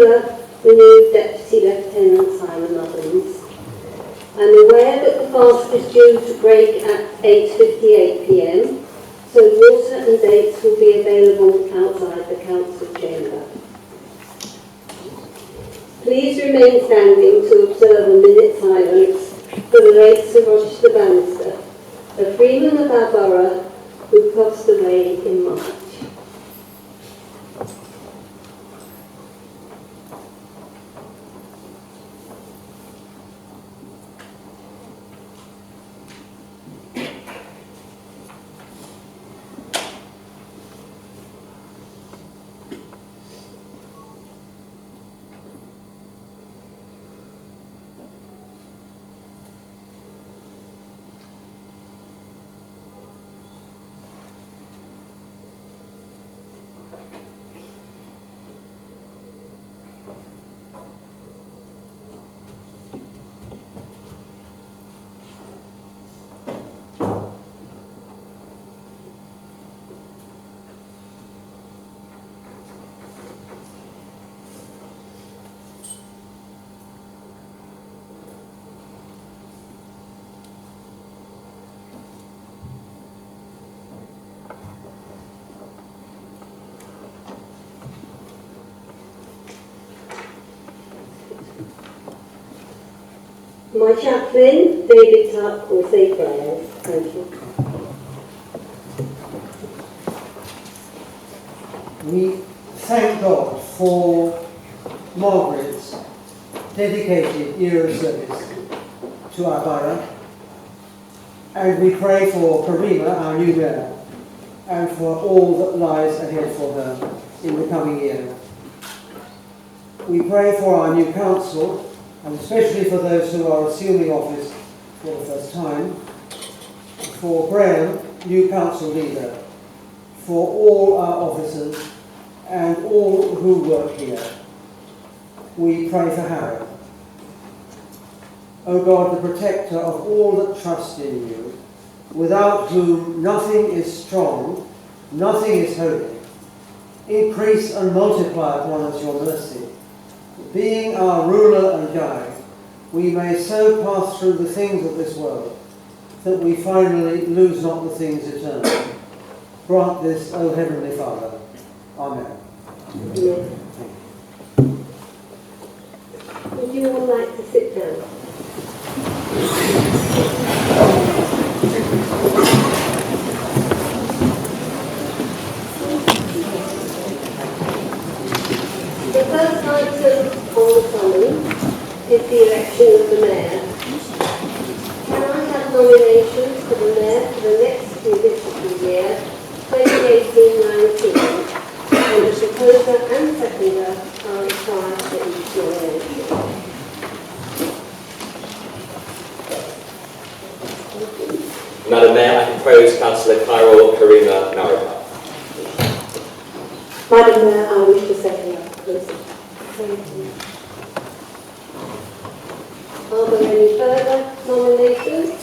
Councillor, the new Deputy Lieutenant Simon Mullins. I'm aware that the fast is due to break at 8:58 p.m, so water and dates will be available outside the Council chamber. Please remain standing to observe a minute silence for the late Sir Roger Bannister, a freeman of our borough who passed away in March. My chaplain, David Tuck, will say prayers. Thank you. We thank God for Margaret's dedicated year of service to our borough, and we pray for Karima, our new mayor, and for all that lies ahead for her in the coming year. We pray for our new council, and especially for those who are assuming office for the first time, for Graham, new council leader, for all our officers and all who work here. We pray for Harrow. O God, the protector of all that trust in you, without whom nothing is strong, nothing is holy, increase and multiply upon us your mercy. Being our ruler and guide, we may so pass through the things of this world that we finally lose not the things eternal. Grant this, O Heavenly Father. Amen. Amen. Would you all like to sit down? The first item on the summons is the election of the mayor. Can I have nominations for the mayor for the next municipal year, 2018-19, and the proposer and seconder are required for each nomination. Madam Mayor, I propose Councillor Harrow Karima Naraka. Madam Mayor, I wish to second that proposal. Thank you. Are there any further nominations?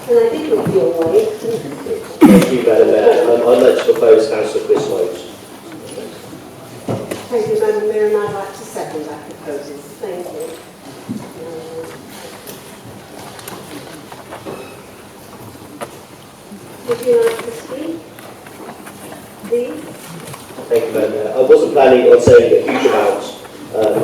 And I did look your way. Thank you, Madam Mayor. I'd like to propose Councillor Chris Rhodes. Thank you, Madam Mayor, and I'd like to second that proposal. Thank you. Would you like to speak? Please? Thank you, Madam Mayor. I wasn't planning on saying a huge amount.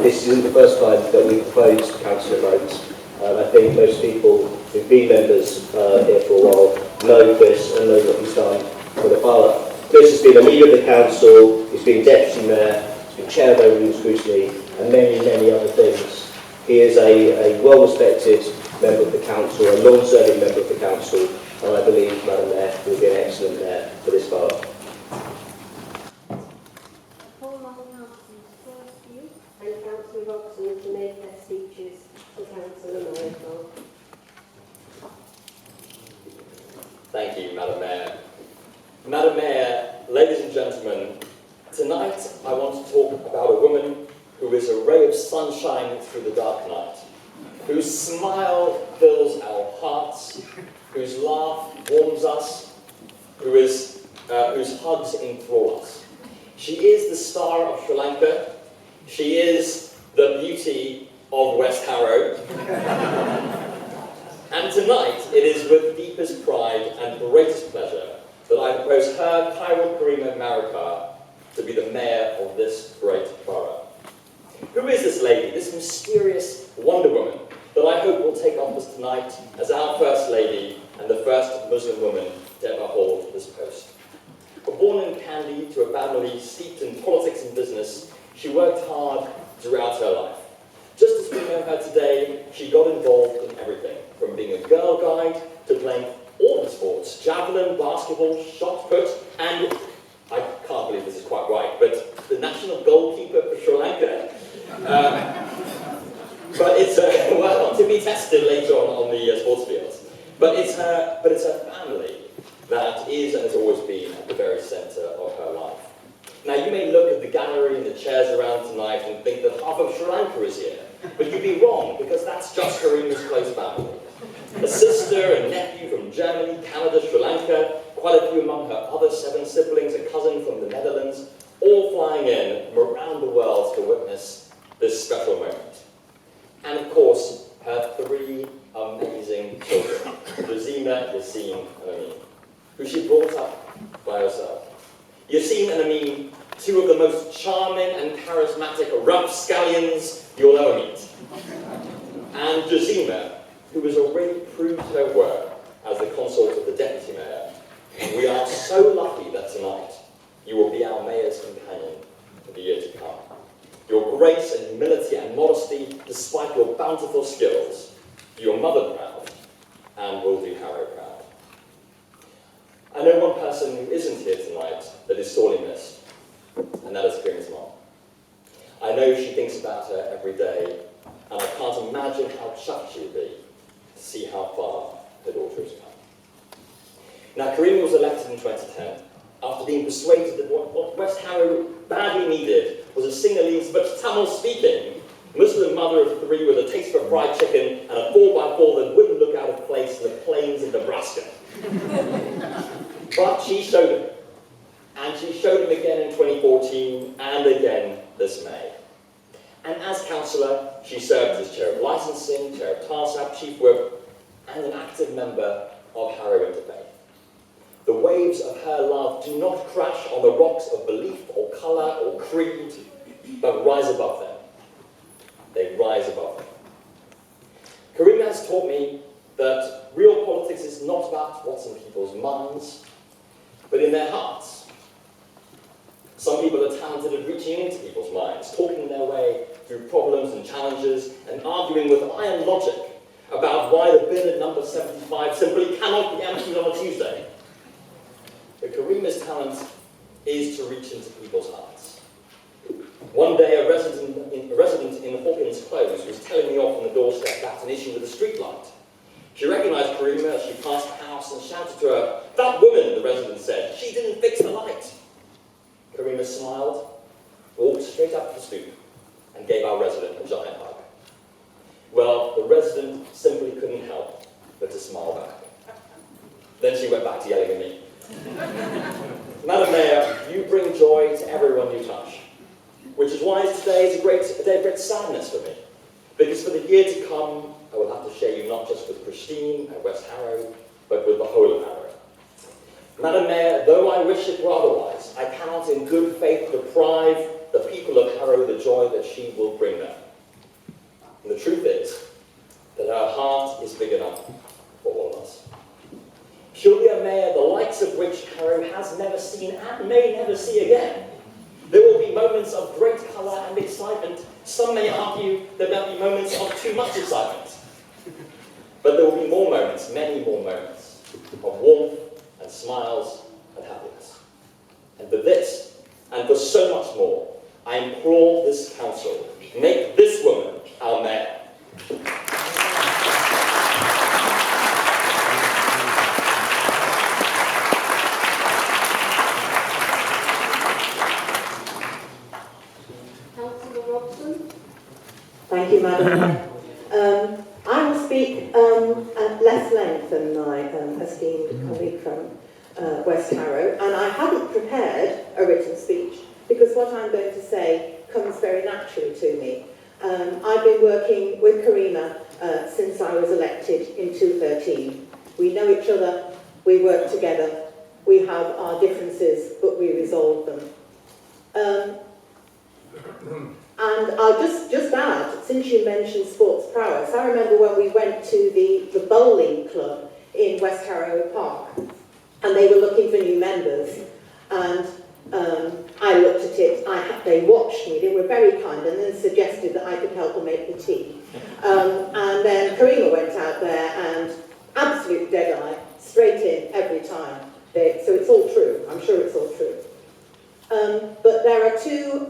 This isn't the first time that we've proposed Councillor Rhodes. I think most people who've been members here for a while know Chris and know what he's done for the borough. Chris has been a leader of the council, he's been deputy mayor, he's been chair of overall scrutiny, and many, many other things. He is a well-respected member of the council, a long-serving member of the council, and I believe, Madam Mayor, will be an excellent mayor for this borough. Paul Councillor First and Councillor Robson to make their speeches to Councillor Murray. Thank you, Madam Mayor. Madam Mayor, ladies and gentlemen, tonight I want to talk about a woman who is a ray of sunshine through the dark night, whose smile fills our hearts, whose laugh warms us, who is whose hugs enthrall us. She is the star of Sri Lanka. She is the beauty of West Harrow. And tonight, it is with deepest pride and greatest pleasure that I propose her, Kairu Karima Marika, to be the mayor of this great borough. Who is this lady, this mysterious Wonder Woman, that I hope will take office tonight as our First Lady and the first Muslim woman to ever hold this post? Born in Kandy to a family steeped in politics and business, she worked hard throughout her life. Just as we know her today, she got involved in everything, from being a girl guide to playing all the sports, javelin, basketball, shot put, and, I can't believe this is quite right, but the national goalkeeper for Sri Lanka. But it's, well, to be tested later on the sports fields. But it's her family that is and has always been at the very centre of her life. Now, you may look at the gallery and the chairs around tonight and think that half of Sri Lanka is here, but you'd be wrong, because that's just Karima's close family. A sister and nephew from Germany, Canada, Sri Lanka, quite a few among her other 7 siblings, a cousin from the Netherlands, all flying in from around the world to witness this special moment. And of course, her 3 amazing children, Jazima, Yassine, and Amin, who she brought up by herself. Yassine and Amin, 2 of the most charming and charismatic rapscallions you'll ever meet. And Jazima, who has already proved her worth as the consort of the deputy mayor. We are so lucky that tonight you will be our mayor's companion for the year to come. Your grace and humility and modesty, despite your bountiful skills, do your mother proud and will do Harrow proud. I know one person who isn't here tonight that is sorely missed, and that is Karima's mom. I know she thinks about her every day, and I can't imagine how chuffed she would be to see how far her daughter has come. Now, Karima was elected in 2010 after being persuaded that what West Harrow badly needed was a Sinhalese but Tamil-speaking Muslim mother of 3 with a taste for fried chicken and a 4x4 that wouldn't look out of place in the plains of Nebraska. But she showed him. And she showed him again in 2014 and again this May. And as councillor, she served as chair of licensing, chair of TARSAP, chief whip, and an active member of Harrow Interfaith. The waves of her love do not crash on the rocks of belief or colour or creed, but rise above them. They rise above them. Karima has taught me that real politics is not about what's in people's minds, but in their hearts. Some people are talented at reaching into people's minds, talking their way through problems and challenges, and arguing with iron logic about why the bin at number 75 simply cannot be emptied on a Tuesday. But Karima's talent is to reach into people's hearts. One day, a resident in Hawkins Close was telling me off on the doorstep about an issue with a street light. She recognised Karima as she passed the house and shouted to her, "That woman," the resident said, "she didn't fix the light." Karima smiled, walked straight up to the stoop, and gave our resident a giant hug. Well, the resident simply couldn't help but to smile back. Then she went back to yelling at me. Madam Mayor, you bring joy to everyone you touch, which is why today is a day of great sadness for me, because for the year to come, I will have to share you not just with Christine and West Harrow, but with the whole of Harrow. Madam Mayor, though I wish it were otherwise, I cannot in good faith deprive the people of Harrow the joy that she will bring them. And the truth is that her heart is big enough for all of us. She'll be a mayor the likes of which Harrow has never seen and may never see again. There will be moments of great colour and excitement. Some may argue that there will be moments of too much excitement. But there will be more moments, many more moments, of warmth and smiles and happiness. And for this, and for so much more, I implore this council, make this woman our mayor. Thank you, Madam Mayor. I will speak at less length than my esteemed colleague from West Harrow, and I hadn't prepared a written speech because what I'm going to say comes very naturally to me. I've been working with Karima since I was elected in 2013. We know each other, we work together, we have our differences, but we resolve them. And I'll just add, since you mentioned sports prowess, I remember when we went to the bowling club in West Harrow Park, and they were looking for new members, and I looked at it, they watched me, they were very kind, and then suggested that I could help them make the tea. And then Karima went out there and absolute dead eye, straight in every time. So it's all true, I'm sure it's all true. But there are two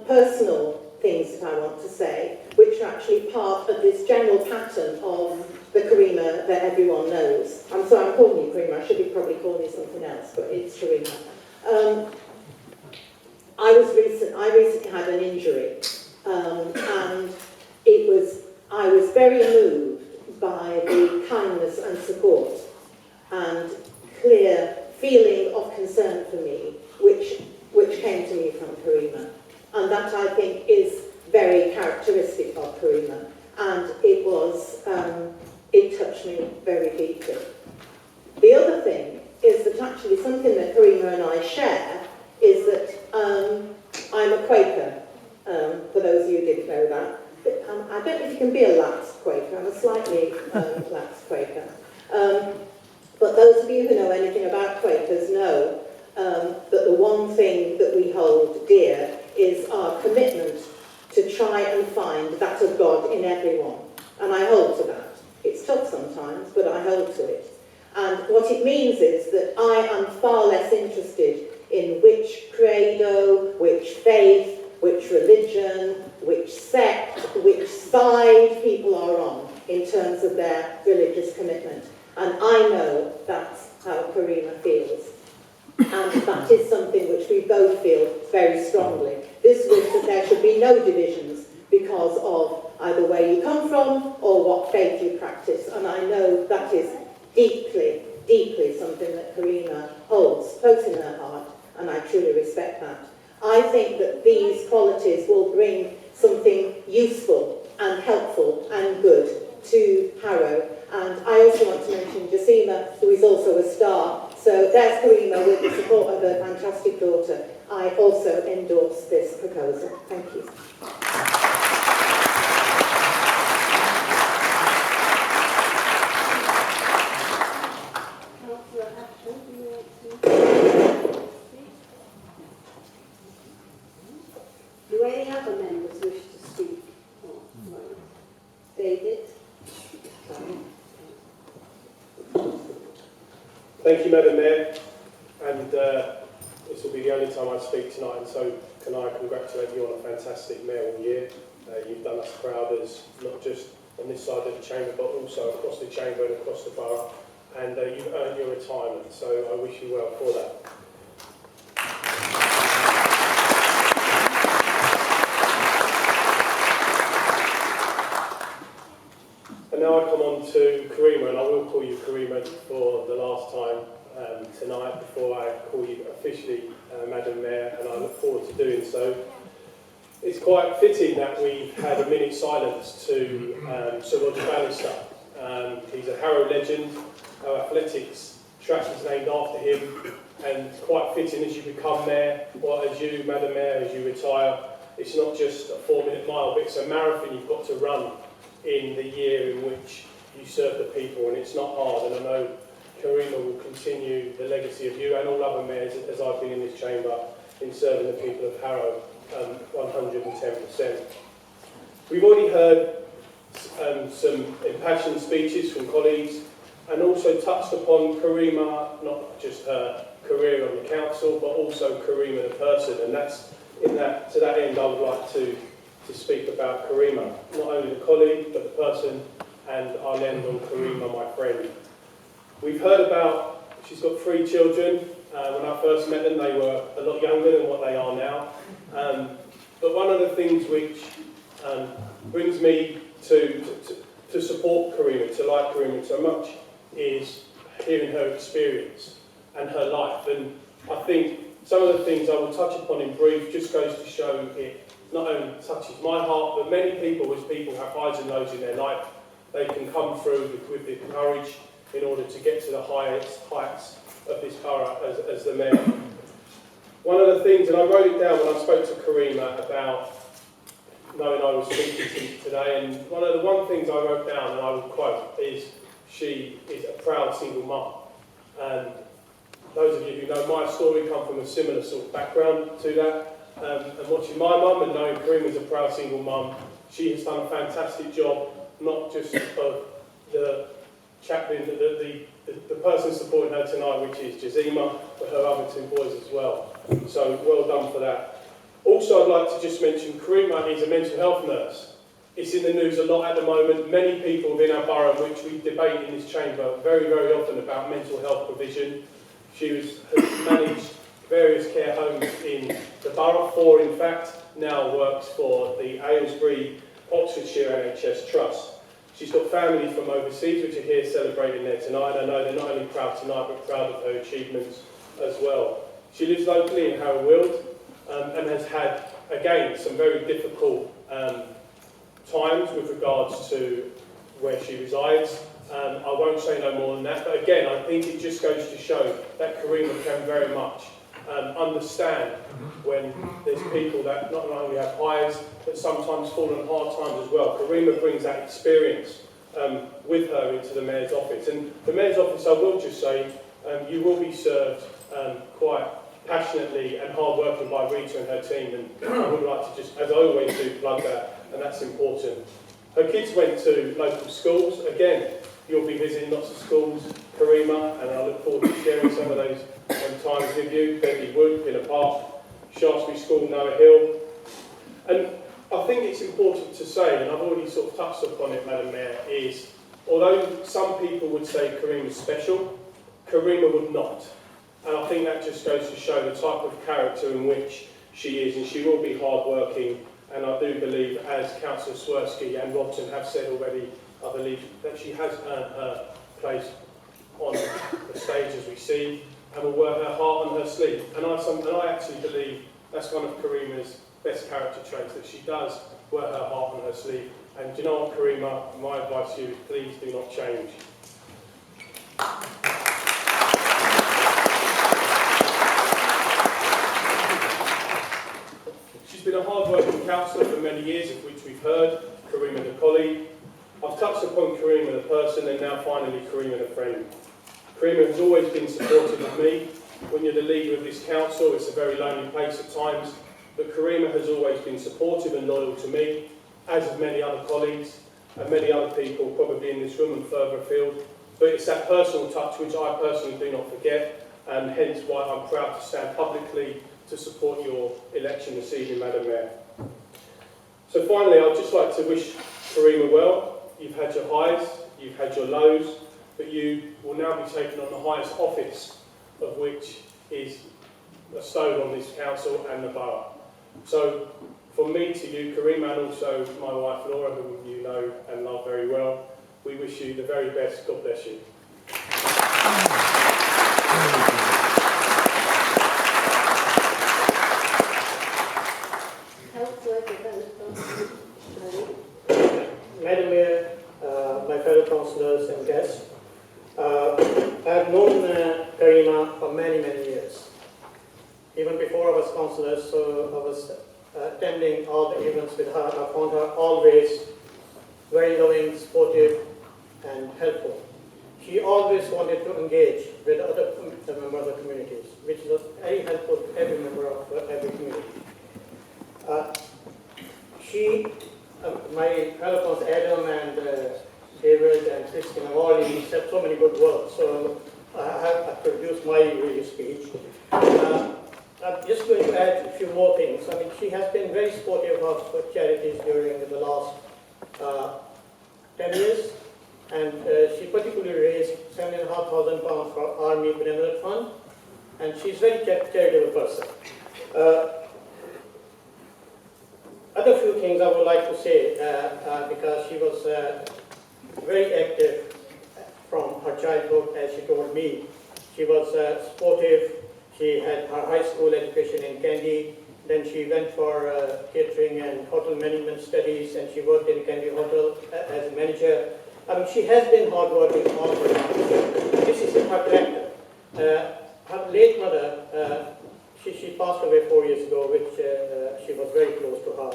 personal things that I want to say, which are actually part of this general pattern of the Karima that everyone knows. I'm calling you Karima, I should be probably calling you something else, but it's Karima. I recently had an injury, and I was very moved by the kindness and support and clear feeling of concern for me, which came to me from Karima. And that, I think, is very characteristic of Karima. And it touched me very deeply. The other thing is that actually something that Karima and I share is that I'm a Quaker, for those of you who didn't know that. I don't know if you can be a lax Quaker, I'm a slightly lax Quaker. But those of you who know anything about Quakers know that the one thing that we hold dear is our commitment to try and find that of God in everyone. And I hold to that. It's tough sometimes, but I hold to it. And what it means is that I am far less interested in which credo, which faith, which religion, which sect, which side people are on in terms of their religious commitment. And I know that's how Karima feels. And that is something which we both feel very strongly. This wish that there should be no divisions because of either where you come from or what faith you practice. And I know that is deeply, deeply something that Karima holds close in her heart, and I truly respect that. I think that these qualities will bring something useful and helpful and good to Harrow. And I also want to mention Jacima, who is also a star. So there's Karima with the support of her fantastic daughter. I also endorse this proposal. Thank you. Councillor Ashton, do you want to speak? Do any other members wish to speak? Oh, no. David? Thank you, Madam Mayor, and this will be the only time I speak tonight, and so can I congratulate you on a fantastic mayoral year. You've done us proud, as not just on this side of the chamber, but also across the chamber and across the borough, and you've earned your retirement, so I wish you well for that. And now I come on to Karima, and I will call you Karima for the last time tonight before I call you officially Madam Mayor, and I look forward to doing so. It's quite fitting that we've had a minute's silence to Sir Roger Bannister. He's a Harrow legend. Our athletics track is named after him, and it's quite fitting as you become mayor, or as you, Madam Mayor, as you retire. It's not just a 4-minute mile, but it's a marathon you've got to run in the year in which you serve the people, and it's not hard. And I know Karima will continue the legacy of you and all other mayors as I've been in this chamber in serving the people of Harrow 110%. We've already heard some impassioned speeches from colleagues, and also touched upon Karima, not just her career on the council, but also Karima the person, and to that end I would like to speak about Karima, not only the colleague, but the person, and I'll end on Karima, my friend. We've heard about, she's got 3 children. When I first met them, they were a lot younger than what they are now. But one of the things which brings me to support Karima, to like Karima so much, is hearing her experience and her some of the things I will touch upon in brief just goes to show it not only touches my heart, but many people, as people have highs and lows in their life, they can come through with the courage in order to get to the highest heights of this borough as the mayor. One of the things, and I wrote it down when I spoke to Karima about knowing I was speaking to you today, and one things I wrote down, and I will quote, is she is a proud single mum. And those of you who know my story come from a similar sort of background to that. And watching my mum and knowing Karima is a proud single mum, she has done a fantastic job, not just of the chaplain, the person supporting her tonight, which is Jazima, but her other two boys as well. So well done for that. Also, I'd like to just mention Karima is a mental health nurse. It's in the news a lot at the moment. Many people within our borough, which we debate in this chamber very, very often about mental health provision. She has managed various care homes in the borough, 4 in fact, now works for the Aylesbury, Oxfordshire NHS Trust. She's got family from overseas which are here celebrating there tonight. I know they're not only proud tonight but proud of her achievements as well. She lives locally in Harrow and has had, again, some very difficult times with regards to where she resides. I won't say no more than that, but again, I think it just goes to show that Karima can very much understand when there's people that not only have highs, but sometimes fall on hard times as well. Karima brings that experience with her into the Mayor's office. And the Mayor's office, I will just say, you will be served quite passionately and hard-working by Rita and her team, and I would like to just, as I always do, plug that, and that's important. Her kids went to local schools. Again, you'll be visiting lots of schools, Karima, and I look forward to sharing some of those times with you. Bentley Wood, Villa Park, Shaftesbury School, Noah Hill. And I think it's important to say, and I've already sort of touched upon it, Madam Mayor, is although some people would say Karima's special, Karima would not. And I think that just goes to show the type of character in which she is, and she will be hard-working. And I do believe, as Councillor Swirsky and Robson have said already, I believe that she has earned her place on the stage as we see, and will wear her heart on her sleeve. And I actually believe that's one of Karima's best character traits, that she does wear her heart on her sleeve. And do you know what, Karima? My advice to you is please do not change. She's been a hard-working councillor for many years, of which we've heard. Karima the colleague. I've touched upon Karima the person, and now finally Karima the friend. Karima has always been supportive of me. When you're the leader of this council, it's a very lonely place at times, but Karima has always been supportive and loyal to me, as have many other colleagues and many other people probably in this room and further afield. But it's that personal touch which I personally do not forget, and hence why I'm proud to stand publicly to support your election this evening, Madam Mayor. So finally, I'd just like to wish Karima well. You've had your highs, you've had your lows, but you will now be taking on the highest office, of which is bestowed on this council and the borough. So from me to you, Karima, and also my wife Laura, who you know and love very well, we wish you the very best. God bless you. Madam Mayor, my fellow councillors and guests, I have known Karima for many, many years. Even before I was councillor, so I was attending all the events with her. I found her always very loving, supportive, and helpful. She always wanted to engage with other members of the communities, which was very helpful to every member of every community. My fellow councillors Adam and David and Christine have already said so many good words, so I have produced my really speech. I'm just going to add a few more things. I mean, she has been very supportive of charities during the last 10 years, and she particularly raised £7,500 for Army Benevolent Fund, and she's a very charitable person. Other few things I would like to say, because she was very active from her childhood, as she told me. She was supportive. She had her high school education in Kandy. Then she went for catering and hotel management studies, and she worked in Kandy Hotel as a manager. She has been hardworking all her life. This is her character. Her late mother, she passed away 4 years ago, which she was very close to her.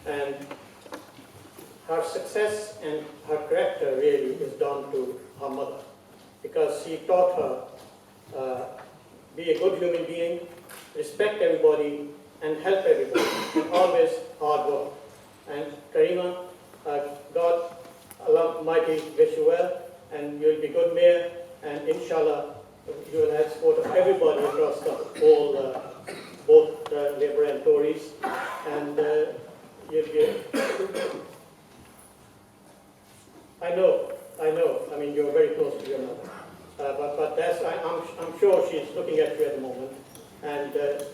And her success and her character really is down to her mother, because she taught her be a good human being, respect everybody, and help everybody, and always hard work. And Karima, God Allah Almighty wish you well, and you'll be good mayor, and inshallah you will have support of everybody across the whole, both Labour and Tories, and you'll be. I know. I mean, you're very close to your mother, but that's I'm sure she's looking at you at the moment, and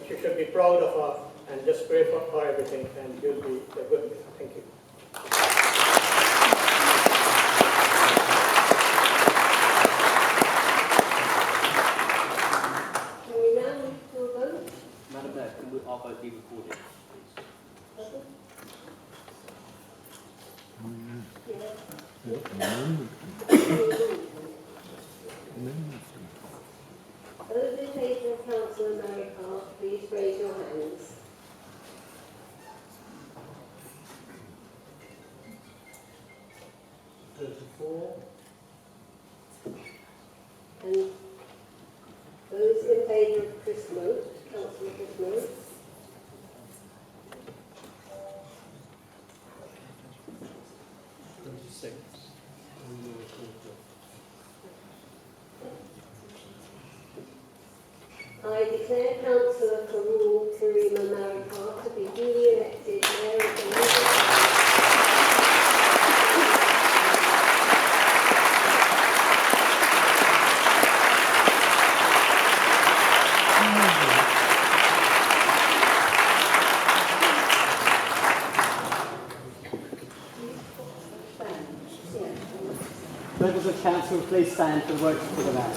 you should be proud of her and just pray for everything, and you'll be a good mayor. Thank you. Can we now move to a vote? Madam Mayor, can our vote be recorded, please? Those in favour of Councillor Maripart, please raise your hands. And those in favour of Chris Moat, Councillor Chris Moat. I declare Councillor Karima Maripart to be duly elected Mayor of the Labour. Members of Council, please stand for the words to the man.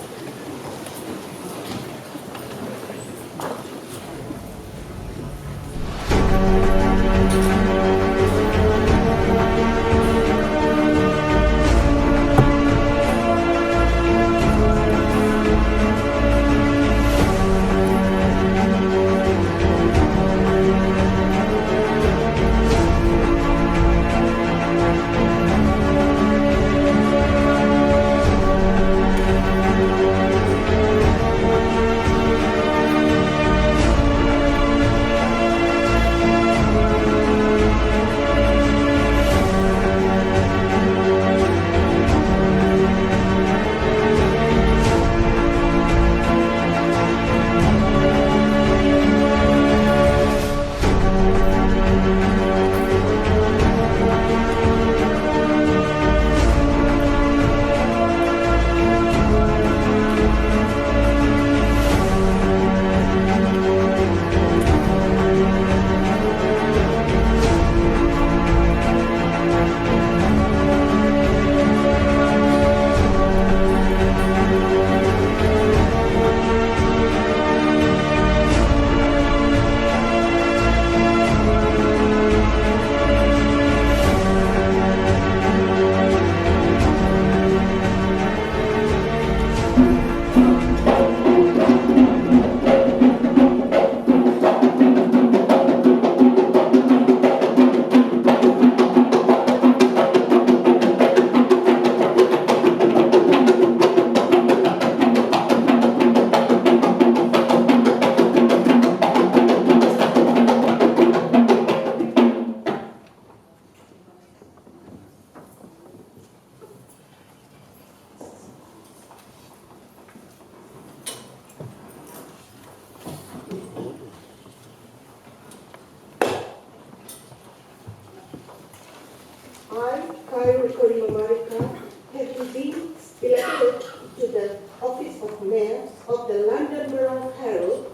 I, Karima Maripart, have been elected to the office of Mayor of the London Borough of Harrow,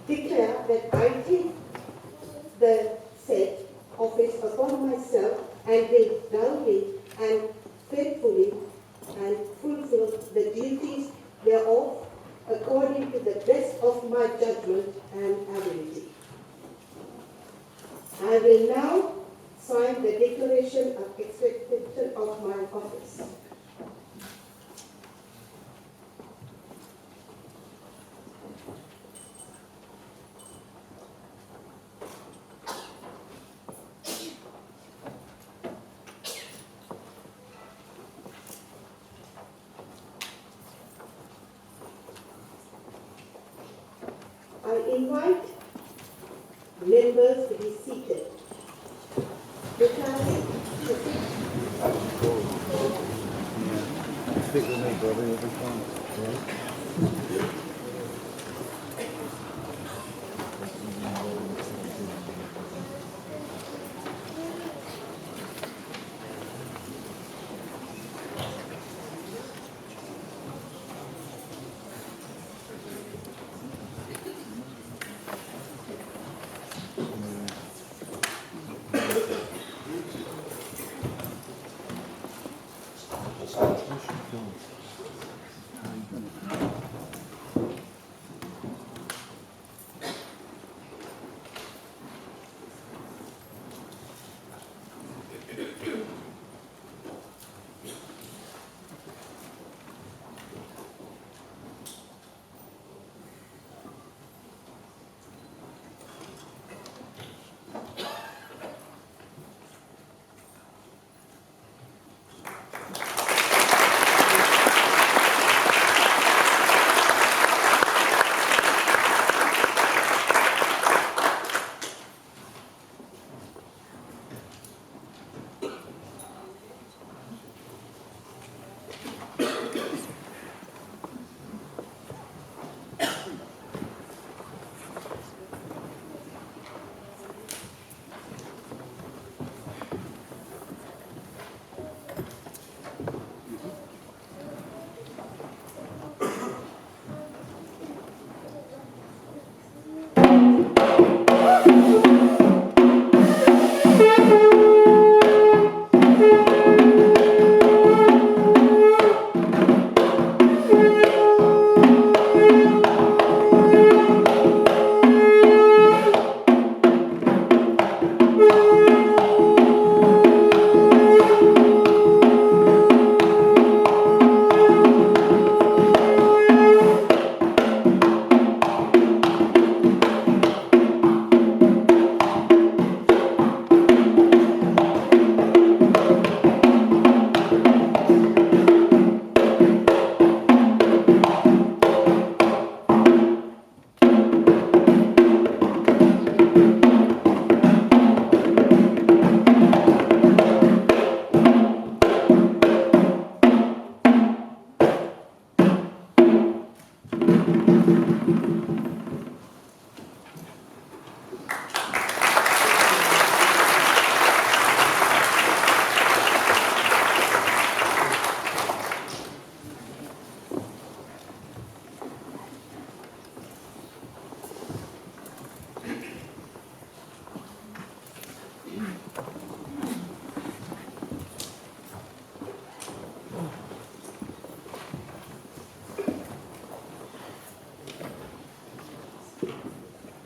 declare that I take the said office upon myself and will loudly and faithfully and fulfill the duties thereof according to the best of my and ability. I will now sign the declaration of expectation of my office. I invite members to be seated.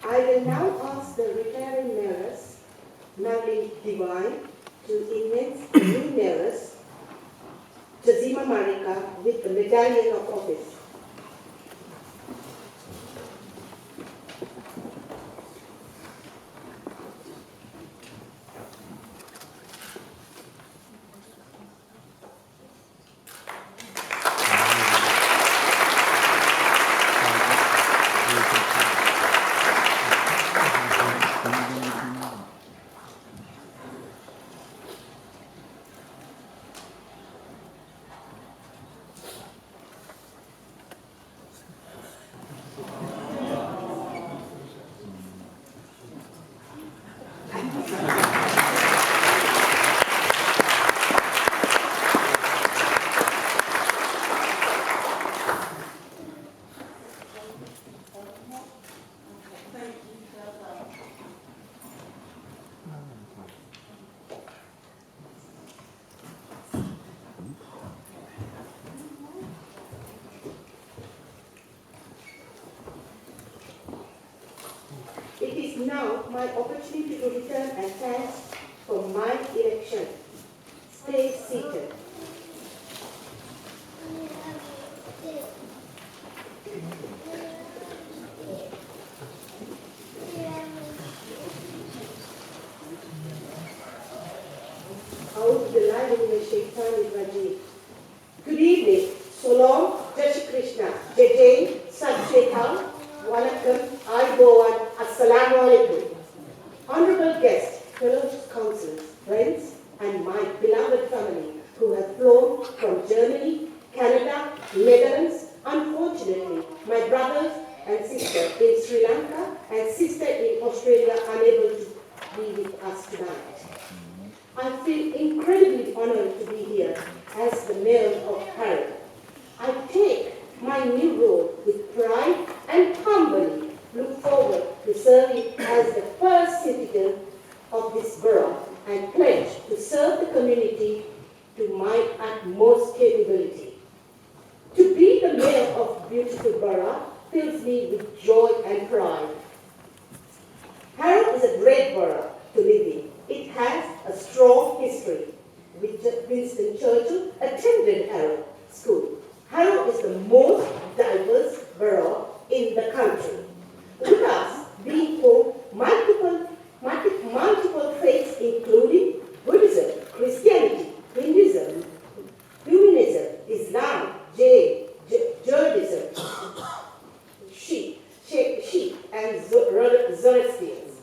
I will now ask the retiring mayoress, Madeline Divine, to immense the new mayoress, Tazima Marika, with the Medallion of Office. is now my opportunity to return and thanks for my election. Stay seated. Good evening. So long, Jai Shri Krishna. Jai Jai, Sat Shri Akal, Vanakkam, Aibovan, Assalamu Alaikum. Honorable guests, fellow councillors, friends, and my beloved family who have flown from Germany, Canada, Netherlands, unfortunately, my brothers and sister in Sri Lanka and sister in Australia unable to be with us tonight. I feel incredibly honored to be here as the Mayor of Harrow. I take my new role with pride and humbly look forward to serving as the first citizen of this borough and pledge to serve the community to my utmost capability. To be the Mayor of beautiful borough fills me with joy and pride. Harrow is a great borough to live in. It has a strong history. Winston Churchill attended Harrow School. Harrow is the most diverse borough in the country. With us being home multiple faiths including Buddhism, Christianity, Hinduism, Humanism, Islam, Jainism, Sikh, and Zoroastrians.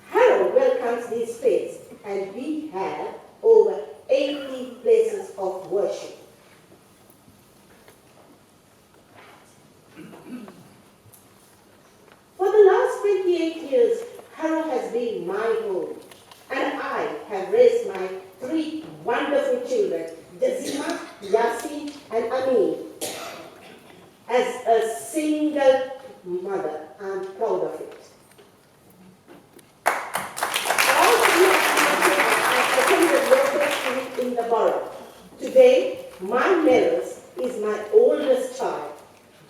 Harrow welcomes these faiths, and we have over 80 places of worship. For the last 28 years, Harrow has been my home, and I have raised my three wonderful children, Jazima, Yasin, and Amin, as a single mother. I'm proud of it. In the borough. Today, my Melrose is my oldest child,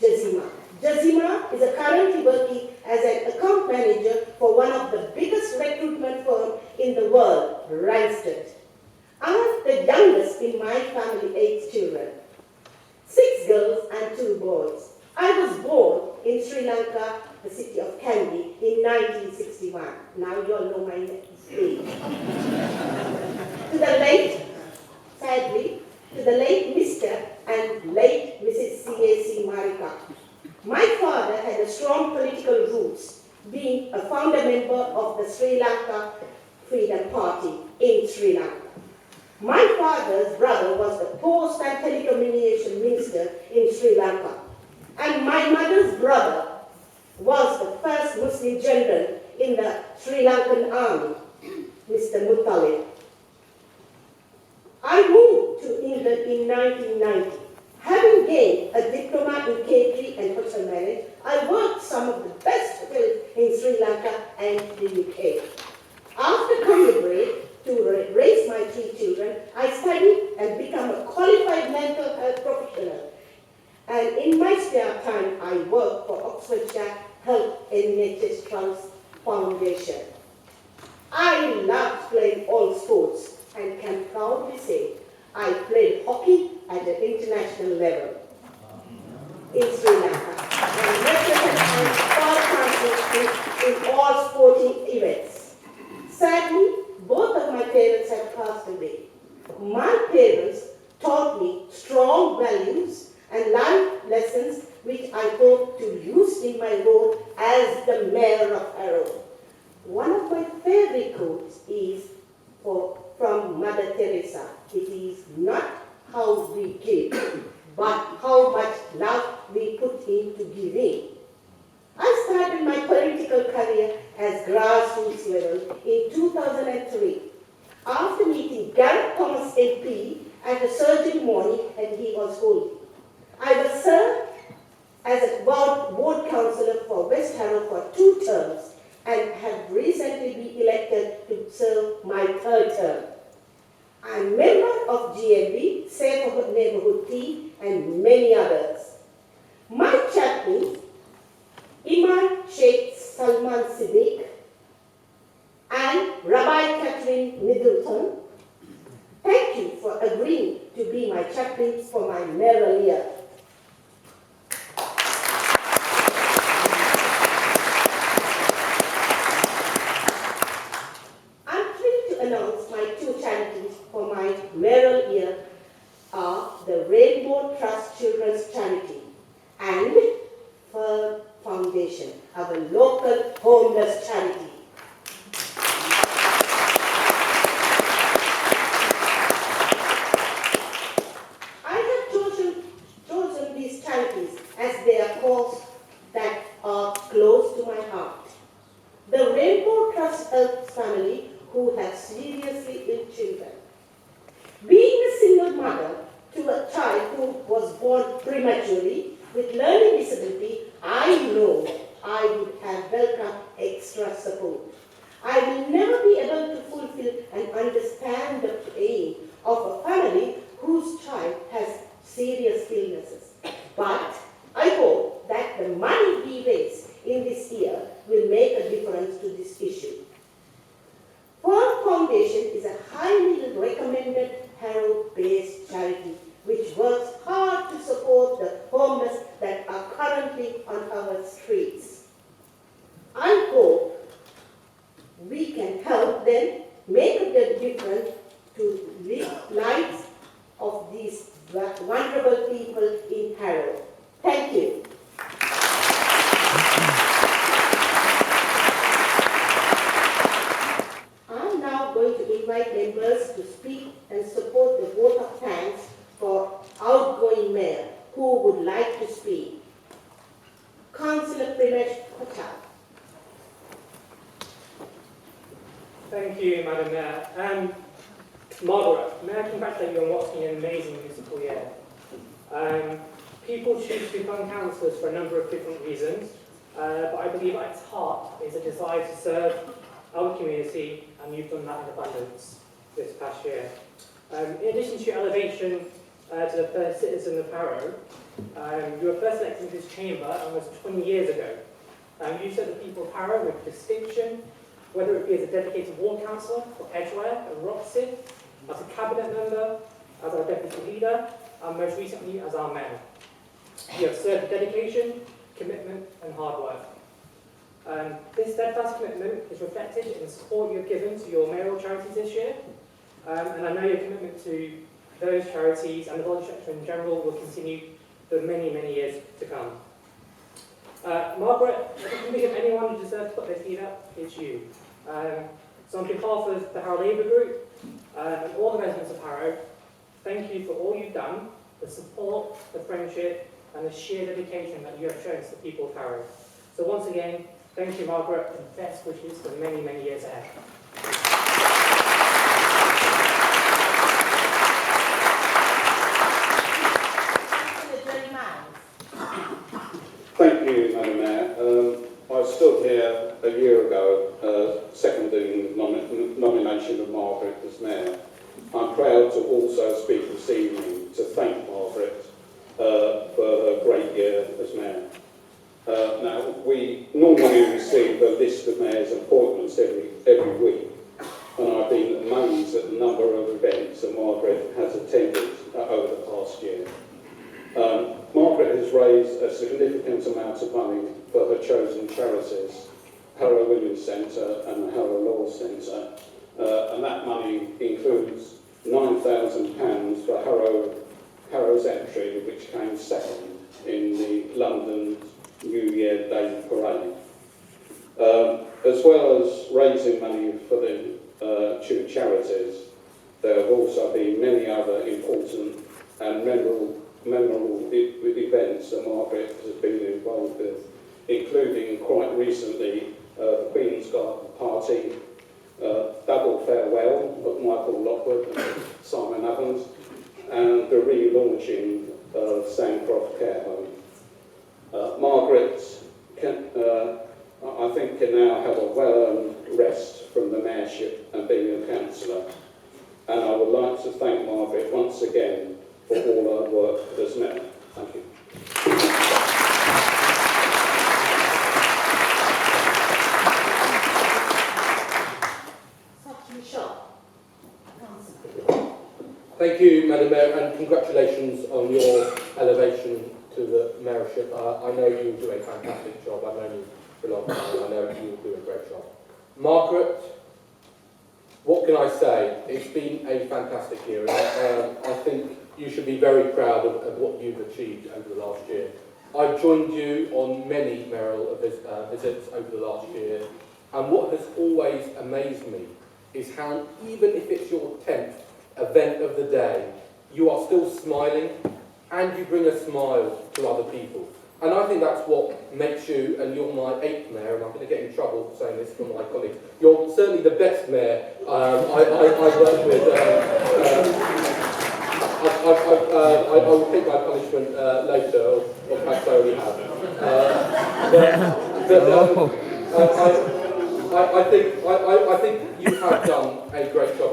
Jazima. Jazima is currently working as an account manager for one of the biggest recruitment firms in the world, Randstad. I'm the youngest in my family, 8 children, 6 girls and 2 boys. I was born in Sri Lanka, the city of Kandy, in 1961. Now you all know my age. Sadly, to the late Mr. and late Mrs. C.A.C. Marika. My father had a strong political roots, being a founder member of the Sri Lanka Freedom Party in Sri Lanka. My father's brother was the Post and Telecommunication Minister in Sri Lanka, and my mother's brother was the first Muslim general in the Sri Lankan army, Mr. Muttalib. I moved to England in 1990. Having gained a diploma in catering and hotel management, I worked some of the best hotels in Sri Lanka and the UK. After career break, to raise my 3 children, I studied and became a qualified mental health professional. And in my spare time, I work for Oxfordshire Health NHS Trust Foundation. I loved playing all sports and can proudly say I played hockey at an international level in Sri Lanka and represented all countries in all sporting events. Sadly, both of my parents have passed away. My parents taught me strong values and life lessons which I hope to use in my role as the Mayor of Harrow. One of my favorite quotes is from Mother Teresa. It is not how we give, but how much love we put into giving. I started my political career as grassroots level in 2003 after meeting Gareth Thomas MP at a surgery morning and he was holding. I was served as a ward councillor for West Harrow for 2 terms and have recently been elected to serve my 3rd term. I am member of GNB, Safe Neighbourhood Team, and many others. My chaplain, Imam Sheikh Salman Siddiq, and Rabbi Catherine Middleton. Thank you for agreeing to be my chaplains for my mayoral year. I'm thrilled to announce my two charities for my mayoral year are the Rainbow Trust Children's Charity and Fir Foundation, our local homeless charity. I have chosen these charities as they are causes that are close to my heart. The Rainbow Trust helps family who have seriously ill children. Being a single mother to a child who was born prematurely with learning disability, I know I would have welcomed extra support. I will never be able to fulfill and understand the pain of a family whose child has serious illnesses. But I hope that the money we raise in this year will make a difference to this issue. Fir Foundation is a highly recommended Harrow-based charity which works hard to support the homeless that are currently on our streets. I hope we can help them make a difference to the lives of these vulnerable people in Harrow. Thank you. I'm now going to invite members to speak and support the vote of thanks for outgoing mayor who would like to speak. Councillor Primesh Patel. Thank you, Madam Mayor. Margaret, may I congratulate you on what's been an amazing musical year. People choose to become councillors for a number of different reasons, but I believe at its heart is a desire to serve our community, and you've done that in abundance this past year. In addition to your elevation to the first citizen of Harrow, you were first elected into this chamber almost 20 years ago. You served the people of Harrow with distinction, whether it be as a dedicated ward councillor for Edgware and Roxy, as a cabinet member, as our deputy leader, and most recently as our mayor. You have served with dedication, commitment, and hard work. This steadfast commitment is reflected in the support you have given to your mayoral charities this year, and I know your commitment to those charities and the voluntary sector in general will continue for many, many years to come. Margaret, if I can think of anyone who deserves to put their feet up, it's you. So on behalf of the Harrow Labour Group and all the residents of Harrow, thank you for all you've done, the support, the friendship, and the sheer dedication that you have shown to the people of Harrow. So once again, thank you, Margaret, and best wishes for many, many years ahead. Thank you, Madam Mayor. I stood here a year ago seconding the nomination of Margaret as Mayor. I'm proud to also speak this evening to thank Margaret for her great year as Mayor. Now, we normally receive a list of Mayor's appointments every week, and I've been amazed at the number of events that Margaret has attended over the past year. Margaret has raised a significant amount of money for her chosen charities, Harrow Women's Centre and the Harrow Law Centre, and that money includes £9,000 for Harrow's entry, which came second in the London New Year Day Parade. As well as raising money for the two charities, there have also been many other important and memorable events that Margaret has been involved with, including quite recently the Queen's Garden Party, double farewell of Michael Lockwood and Simon Evans, and the relaunching of Sandcroft Care Home. Margaret, I think, can now have a well-earned rest from the mayorship and being a councillor. And I would like to thank Margaret once again for all her work as mayor. Thank you. Thank you, Madam Mayor, and congratulations on your elevation to the mayorship. I know you'll do a fantastic job. I've known you for a long time, and I know you'll do a great job. Margaret, what can I say? It's been a fantastic year, and I think you should be very proud of what you've achieved over the last year. I've joined you on many mayoral visits over the last year, and what has always amazed me is how, even if it's your 10th event of the day, you are still smiling and you bring a smile to other people. And I think that's what makes you, and you're my 8th mayor, and I'm going to get in trouble for saying this from my colleagues, you're certainly the best mayor I've worked with. I will take my punishment later, or perhaps I already have. I think you have done a great job.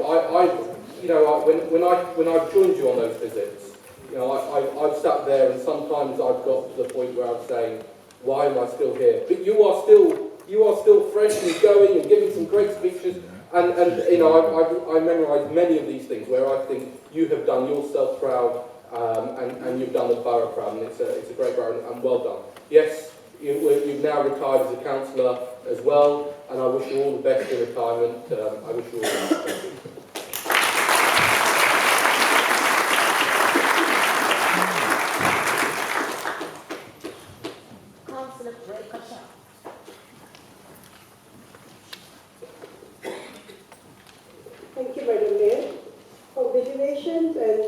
When I've joined you on those visits, I've sat there and sometimes I've got to the point where I'm saying, why am I still here? But you are still fresh and going and giving some great speeches. And I memorise many of these things where I think you have done yourself proud and you've done the borough proud, and it's a great borough, and well done. Yes, you've now retired as a councillor as well, and I wish you all the best in retirement. I wish you all the best. Thank you. Thank you, Madam Mayor. Congratulations and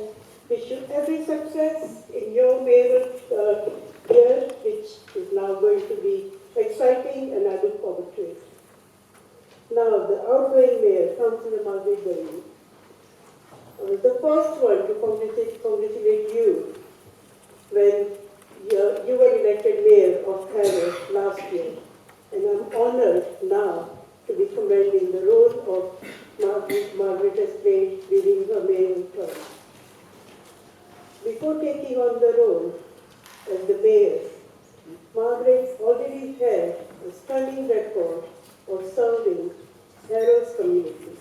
wish you every success in your mayoral year, which is now going to be exciting, and I look forward to it. Now, the outgoing mayor, Councillor Margaret Berry. I was the first one to congratulate you when you were elected mayor of Harrow last year, and I'm honoured now to be commending the role of Margaret has played during her mayoral term. Before taking on the role as the mayor, Margaret already had a stunning record of serving Harrow's community,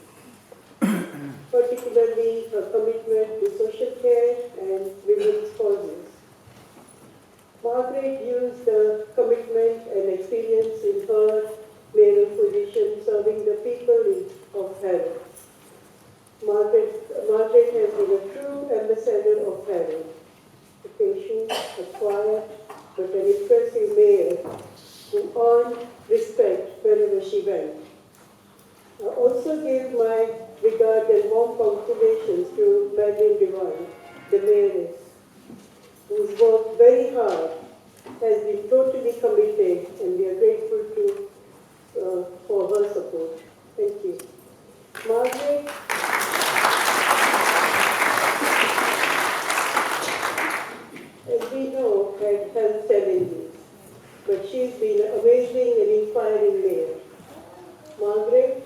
particularly her commitment to social care and women's causes. Margaret used the commitment and experience in her mayoral position serving the people of Harrow. Margaret has been a true ambassador of Harrow, a patient, a quiet, but an impressive mayor who earned respect wherever she went. I also give my regard and warm congratulations to Madeline Devine, the mayoress, who's worked very hard, has been totally committed, and we are grateful for her support. Thank you. Margaret, as we know, had health challenges, but she's been an amazing and inspiring mayor. Margaret,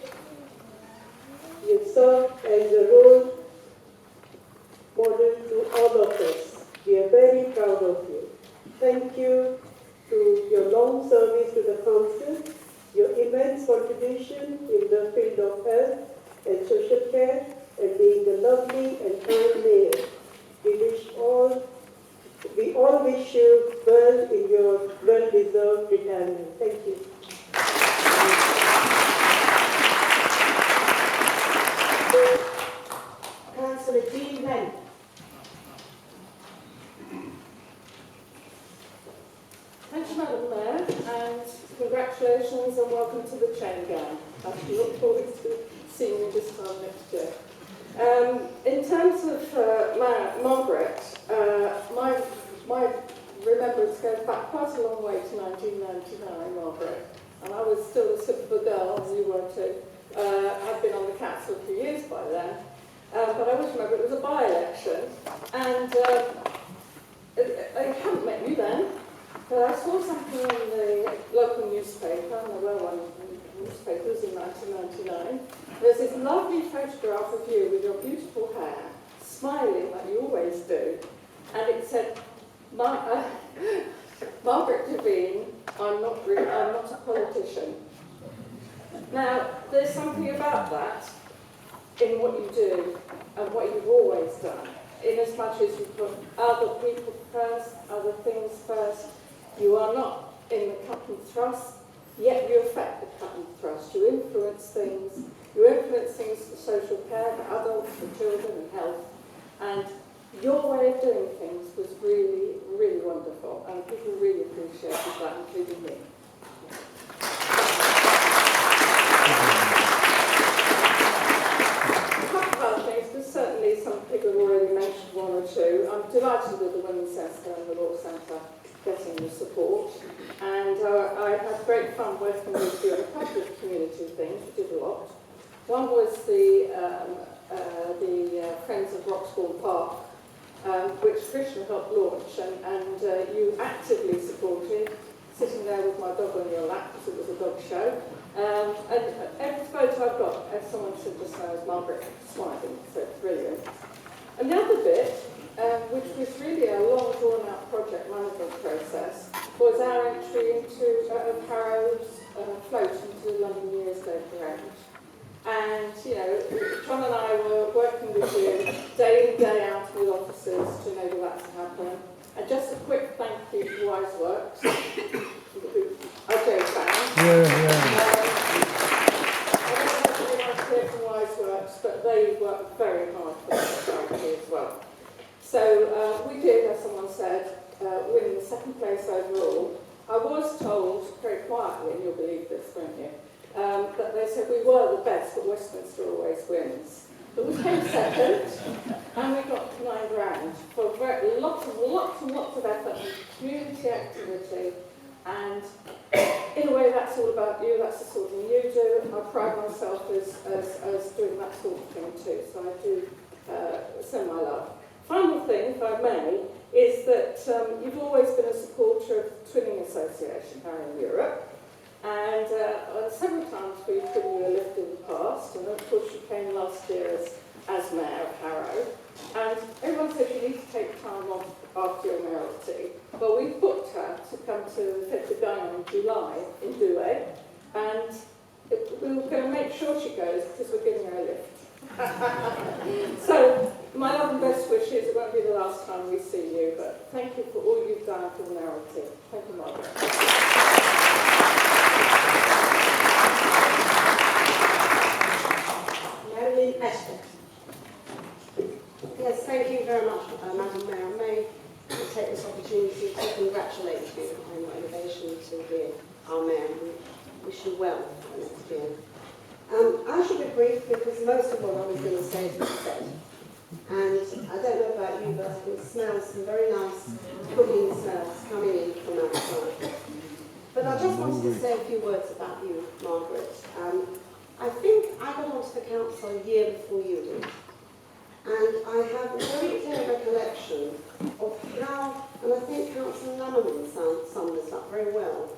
you served as a role model to all of us. We are very proud of you. Thank you to your long service to the council, your immense contribution in the field of health and social care, and being the lovely and kind mayor. We all wish you well in your well-deserved retirement. Thank you. Councillor Jean Venn. Thank you, Madam Mayor, and congratulations and welcome to the chain gang. I look forward to seeing you this time next year. In terms of Margaret, my remembrance goes back quite a long way to 1999, Margaret, and I was still a slip of a girl, as you were too. I'd been on the council a few years by then, but I always remember it was a by-election, and I hadn't met you then, but I saw something in the local newspaper, and there were one newspapers in 1999. There's this lovely photograph of you with your beautiful hair, smiling like you always do, and it said, Margaret Devine, I'm not a politician. Now, there's something about that in what you do, and what you've always done. In as much as you put other people first, other things first, you are not in the cut and thrust, yet you affect the cut and thrust. You influence things for social care, for adults, for children and health. And your way of doing things was really, really wonderful, and people really appreciated that, including me. Certainly some people have already mentioned one or two. I'm delighted with the Women's Centre and the Law Centre getting the support, and I had great fun working with you on a couple of community things. We did a lot. One was the Friends of Roxbourne Park, which Krishna helped launch, and you actively supported, sitting there with my dog on your lap because it was a dog show. And every photo I've got, as someone said just now, is Margaret smiling, so it's brilliant. And the other bit, which was really a long drawn-out project management process, was our entry into Harrow's float into the London Years Day Parade. And, you know, John and I were working with you day in, day out with officers to enable that to happen. And just a quick thank you to Wiseworks, who I Joe found. But they worked very hard for that charity as well. So we did, as someone said, win the second place overall. I was told, very quietly, and you'll believe this, won't you, that they said we were the best, but Westminster always wins. But we came second, and we got £9 grand for lots of effort and community activity. And in a way, that's all about you. That's the sort of thing you do. I pride myself as doing that sort of thing too. So I do send my love. Final thing, if I may, is that you've always been a supporter of the Twinning Association here in Europe. And several times we've given you a lift in the past. And of course, you came last year as Mayor of Harrow. And everyone said you need to take time off after your mayoralty. Well, we booked her to come to the 5th of Ghana in July in Douai, and we were going to make sure she goes because we're giving her a lift. So, my love and best wishes. It won't be the last time we see you, but thank you for all you've done for the mayoralty. Thank you, Margaret. Marilyn Ashton. Yes, thank you very much, Madam Mayor. May I take this opportunity to congratulate you on your elevation to be our Mayor. We wish you well for next year. I should be brief because most of what I was going to say has been said. And I don't know about you, but I can smell some very nice cooking smells coming in from outside. But I just wanted to say a few words about you, Margaret. I think I got onto the council a year before you did. And I have a very clear recollection of how, and I think Councillor Lammerman summed this up very well,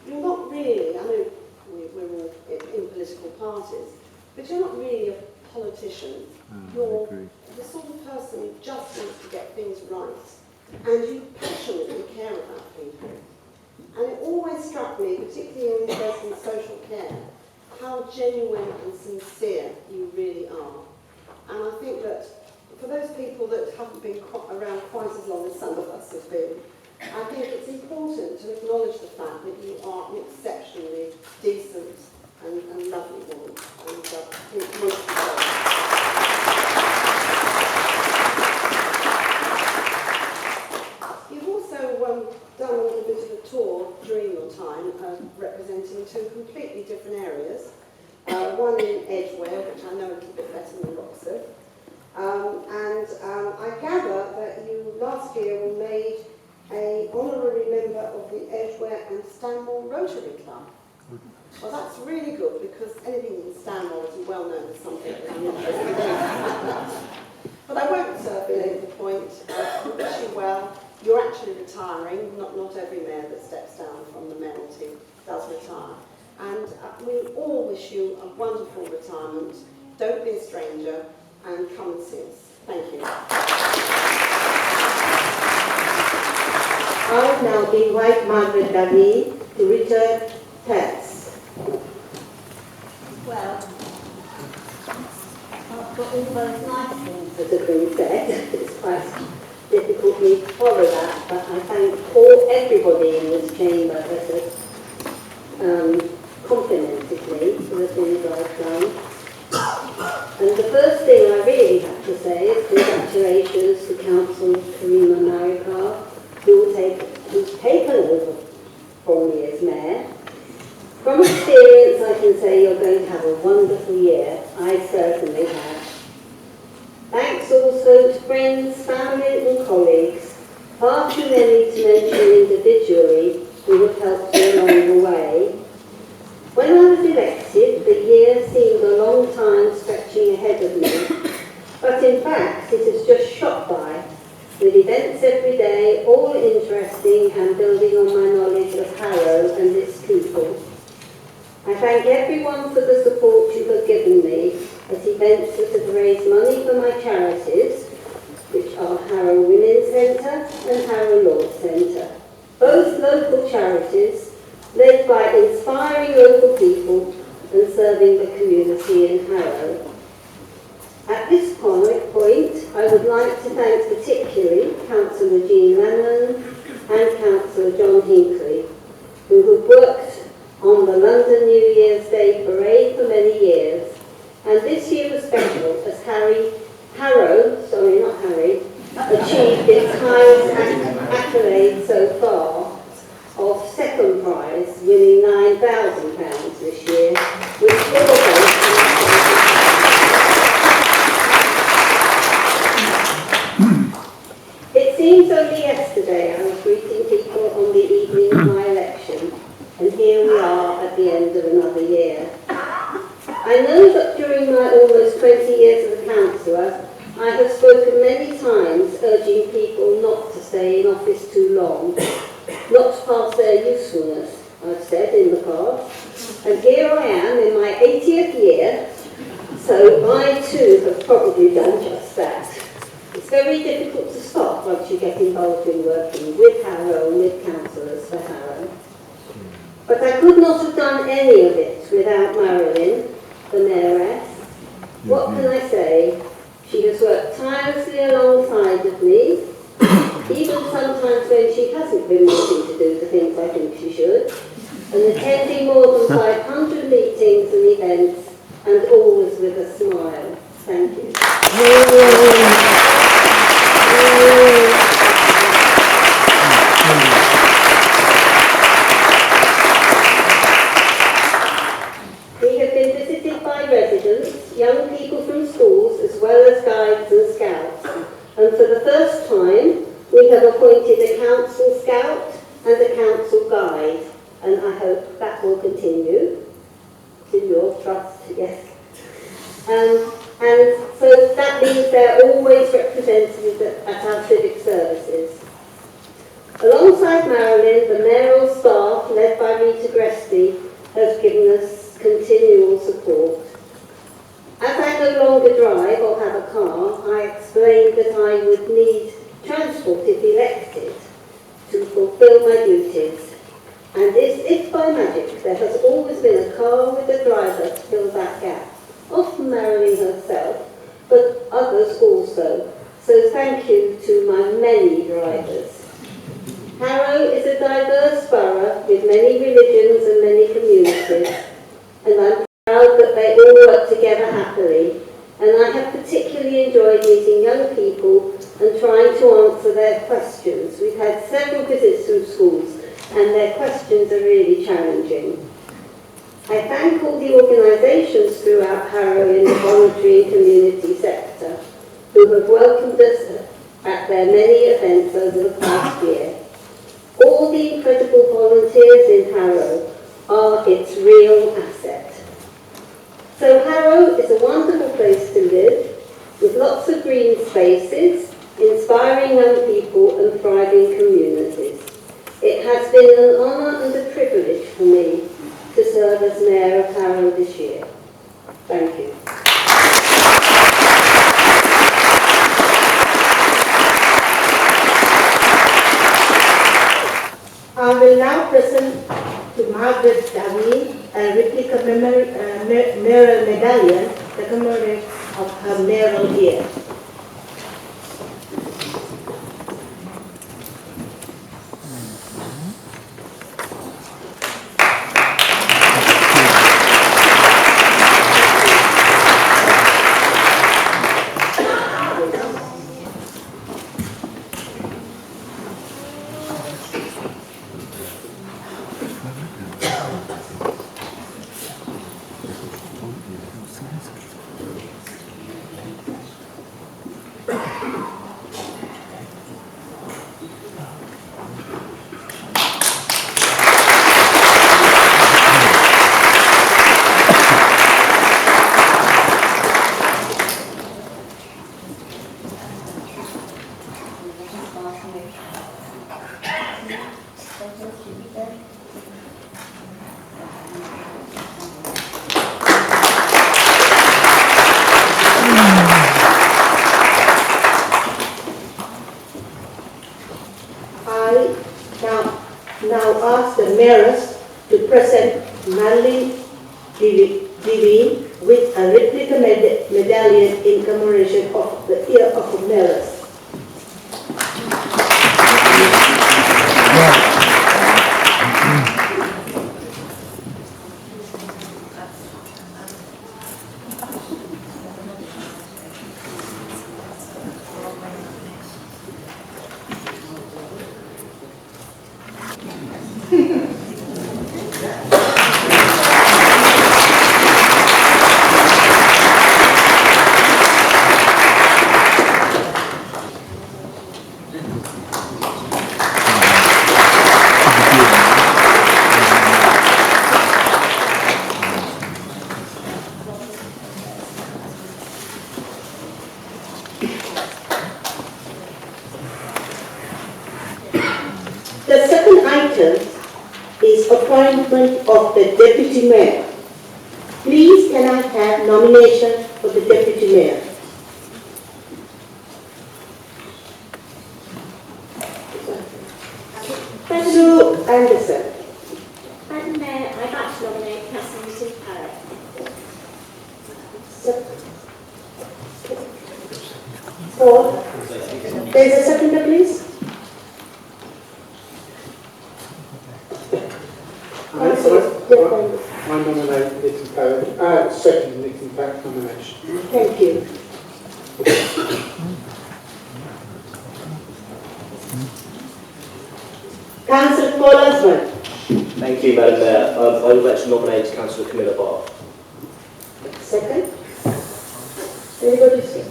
you're not really, I know we're all in political parties, but you're not really a politician. You're the sort of person who just wants to get things right, and you passionately care about people. And it always struck me, particularly in interest in social care, how genuine and sincere you really are. And I think that for those people that haven't been around quite as long as some of us have been, I think it's important to acknowledge the fact that you are an exceptionally decent and lovely woman. And you've also done a little bit of a tour during your time representing two completely different areas. One in Edgware, which I know a little bit better than Roxford. I gather that you last year were made an honorary member of the Edgware and Stanmore Rotary Club. Well, that's really good because anything in Stanmore is well known as something that I'm interested in. But I won't belabor the point. I wish you well. You're actually retiring. Not every mayor that steps down from the mayoralty does retire. And we all wish you a wonderful retirement. Don't be a stranger. And come and see us. Thank you. I now invite Margaret David to return thanks. Well, for all those nice things that have been said. It's quite difficult for me to follow that, but I thank everybody in this chamber that has complimented me for the things I've done. And the first thing I really have to say is congratulations to Councillor Karima Marikar, who's taken over from me as Mayor. From experience, I can say you're going to have a wonderful year. I certainly have. Thanks also to friends, family and colleagues, far too many to mention individually, who have helped me along the way. When I was elected, the year seemed a long time stretching ahead of me, but in fact it has just shot by, with events every day, all interesting and building on my knowledge of Harrow and its people. I thank everyone for the support you have given me at events that have raised money for my charities, which are Harrow Women's Centre and Harrow Law Centre, both local charities led by inspiring local people and serving the community in Harrow. At this point, I would like to thank particularly Councillor Jean Lennon and Councillor John Hinckley, who have worked on the London New Year's Day parade for many years, and this year was special as Harrow achieved its highest accolade so far of second prize, winning £9,000 this year, which It seems only yesterday I was greeting people on the evening of my election, and here we are at the end of another year. I know that during my almost 20 years as a councillor, I have spoken many times urging people not to stay in office too long, not to pass their usefulness, I've said in the past. And here I am in my 80th year, so I too have probably done just that. It's very difficult to stop once you get involved in working with Harrow and with councillors for Harrow. But I could not have done any of it without Marilyn, the Mayoress. What can I say? She has worked tirelessly alongside of me, even sometimes when she hasn't been wanting to do the things I think she should, and attending more than 500 meetings and events, and always with a smile. Thank you. We have been visited by residents, young people from schools, as well as guides and scouts. And for the first time, we have appointed a council scout and a council guide. And I hope that will continue, to your trust, yes. And so that means they're always represented at our civic services. Alongside Marilyn, the mayoral staff, led by Rita Gresty, has given us continual support. As I no longer drive or have a car, I explained that I would need transport if elected to fulfil my duties. And if by magic there has always been a car with a driver to fill that gap, often Marilyn herself, but others also. So thank you to my many drivers. Harrow is a diverse borough with many religions and many communities, and I'm proud that they all work together happily. And I have particularly enjoyed meeting young people and trying to answer their questions. We've had several visits from schools, and their questions are really challenging. I thank all the organisations throughout Harrow in the voluntary and community sector who have welcomed us at their many events over the past year. All the incredible volunteers in Harrow are its real asset. So Harrow is a wonderful place to live, with lots of green spaces, inspiring young people and thriving communities. It has been an honour and a privilege for me to serve as Mayor of Harrow this year. Thank you. I will now present to Margaret Downey a replica mayoral medallion that commemorates of her mayoral year. Now ask the mayors to present Madeline Devine with a replica medallion in commemoration of the Year of the Mayors. The second item is appointment of the deputy mayor. Please can I have nomination for the deputy mayor? Sue Anderson. Madam Mayor, I'd like to nominate Councillor Harrow. Paul, there's a seconder, please. I nominate Nicky Parrott, second Nicky Parrott nomination. Thank you. Councillor Paul Osborne. Thank you, Madam Mayor. I would like to nominate Councillor Camilla Barr. Second. Anybody say?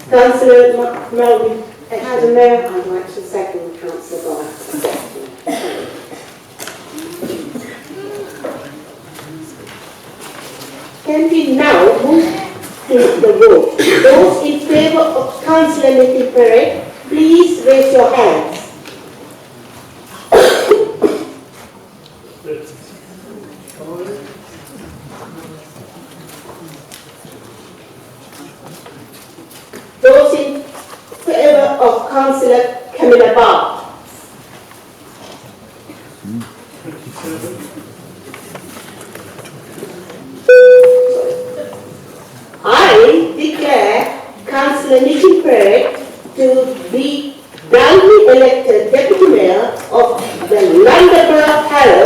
Councillor Melvin. Madam Mayor, I'd like to second Councillor Barr. Can we now move to the vote? Those in favour of Councillor Nicky Parrott, please raise your hands. Those in favour of Councillor Camilla Barr. I declare Councillor Nicky Parrott to be duly elected Deputy Mayor of the London Borough of Harrow.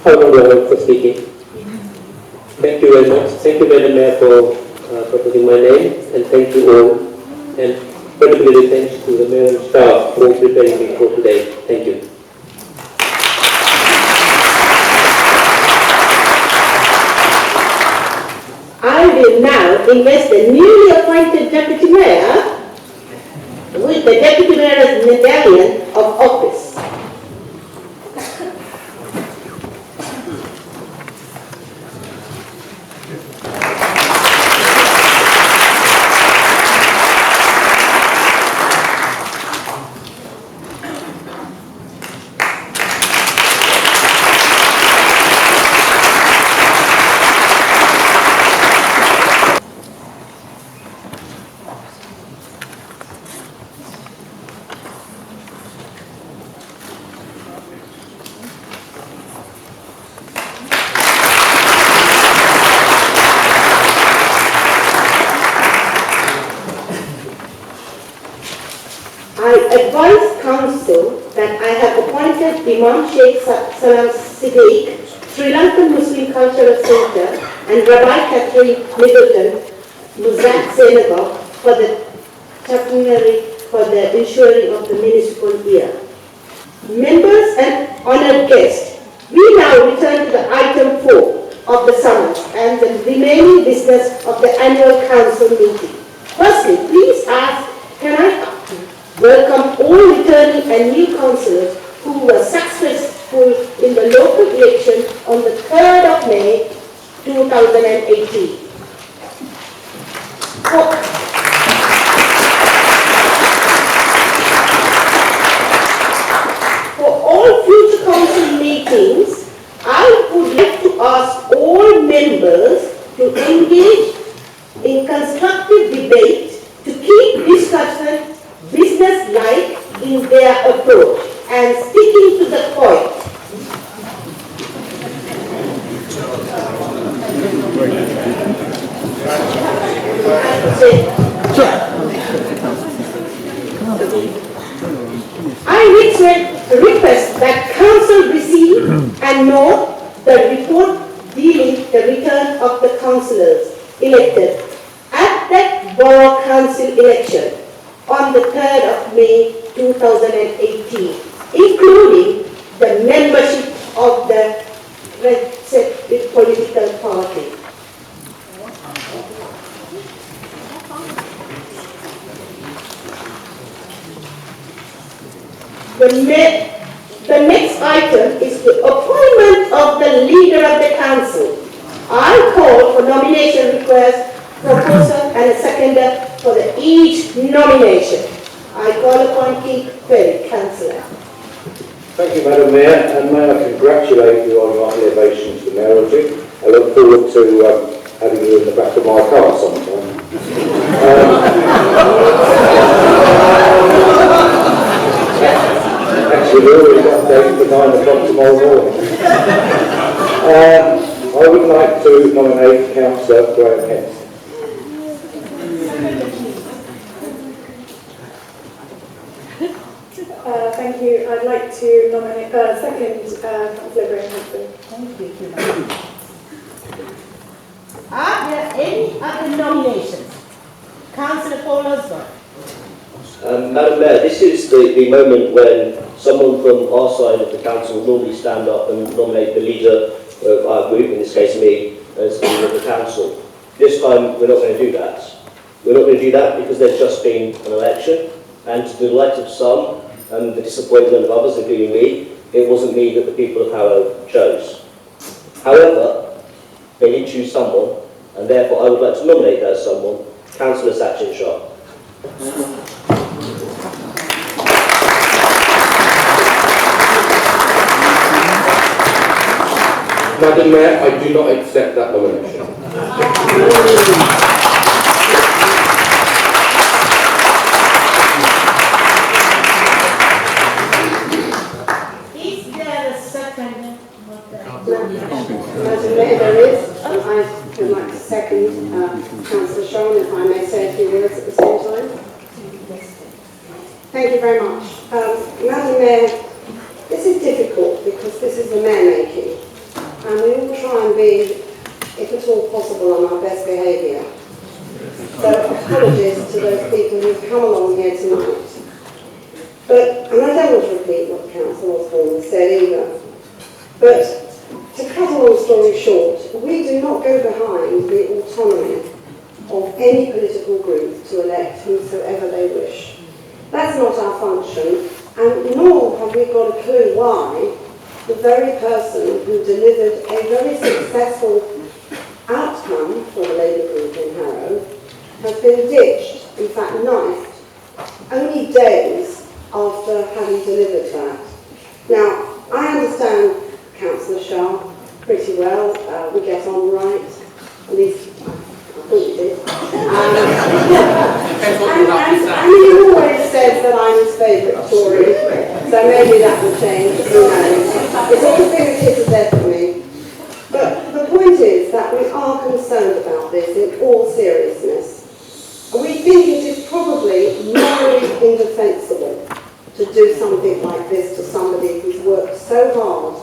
Hello, for speaking. Thank you very much. Thank you, Madam Mayor, for putting my name, and thank you all. And particularly thanks to the Mayor and staff for preparing me for today. Thank you. I will now invest the newly appointed deputy mayor with the deputy mayor's medallion of office. I advise Council that I have appointed Imam Sheikh Salam Siddiq, Sri Lankan Muslim Cultural Centre, and Rabbi Catherine Middleton, Muzak Senegal, for the chaplaincy for the ensuring of the municipal year. Members and honoured guests, we now return to the item 4 of the summons and the remaining business of the annual council meeting. Firstly, please ask, can I welcome all returning and new councillors who were successful in the local election on the 3rd of May 2018. For all future council meetings, I would like to ask all members to engage in constructive debate to keep discussion business-like in their approach and sticking to the point. I request that Council receive and note the report dealing the return of the councillors elected at that Borough Council election on the 3rd of May 2018, including the membership of the respective political party. The next item is the appointment of the leader of the council. I call for nomination request, proposal and a seconder for each nomination. I call upon Keith Perry, Councillor. Thank you, Madam Mayor, and may I congratulate you on your elevation to the mayoralty. I look forward to having you in the back of my car sometime. Actually, we already got a date for 9 o'clock tomorrow morning. I would like to nominate Councillor Graham Hess. Thank you. I'd like to nominate second Councillor Graham Hudson. Thank you. Are there any other nominations? Councillor Paul Osborne. Madam Mayor, this is the moment when someone from our side of the council will normally stand up and nominate the leader of our group, in this case me, as the leader of the council. This time we're not going to do that. We're not going to do that because there's just been an election, and to the delight of some and the disappointment of others, including me, it wasn't me that the people of Harrow chose. However, they did choose someone, and therefore I would like to nominate that someone, Councillor Sachin Shah. Madam Mayor, I do not accept that nomination. Is there a second? Madam Mayor, there is. I would like to second Councillor Shaw, if I may say a few words at the same time. Thank you very much. Madam Mayor, this is difficult because this is the mayor making. And we all try and be, if at all possible, on our best behaviour. So apologies to those people who've come along here tonight. But, and I don't want to repeat what Councillor Osborne said either, but To cut a long story short, we do not go behind the autonomy of any political group to elect whosoever they wish. That's not our function, and nor have we got a clue why the very person who delivered a very successful outcome for the Labour group in Harrow has been ditched, in fact knifed, only days after having delivered that. Now, I understand Councillor Shah pretty well. We get on right, at least I thought we did. And he always says that I'm his favourite Tory, so maybe that will change, who knows. It's all been a kiss of death for me. But the point is that we are concerned about this in all seriousness. And we think it is probably morally indefensible to do something like this to somebody who's worked so hard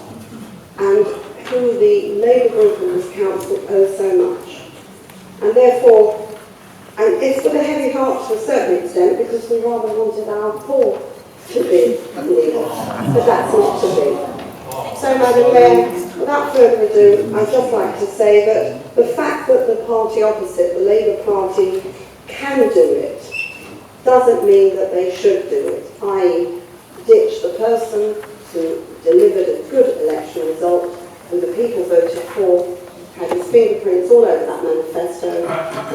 and who the Labour group in this council owe so much. And therefore, and it's with a heavy heart to a certain extent, because we rather wanted our poor to be leader, but that's not to be. So, Madam Mayor, without further ado, I'd just like to say that the fact that the party opposite, the Labour Party, can do it, doesn't mean that they should do it, i.e. ditch the person who delivered a good election result, who the people voted for, had his fingerprints all over that manifesto,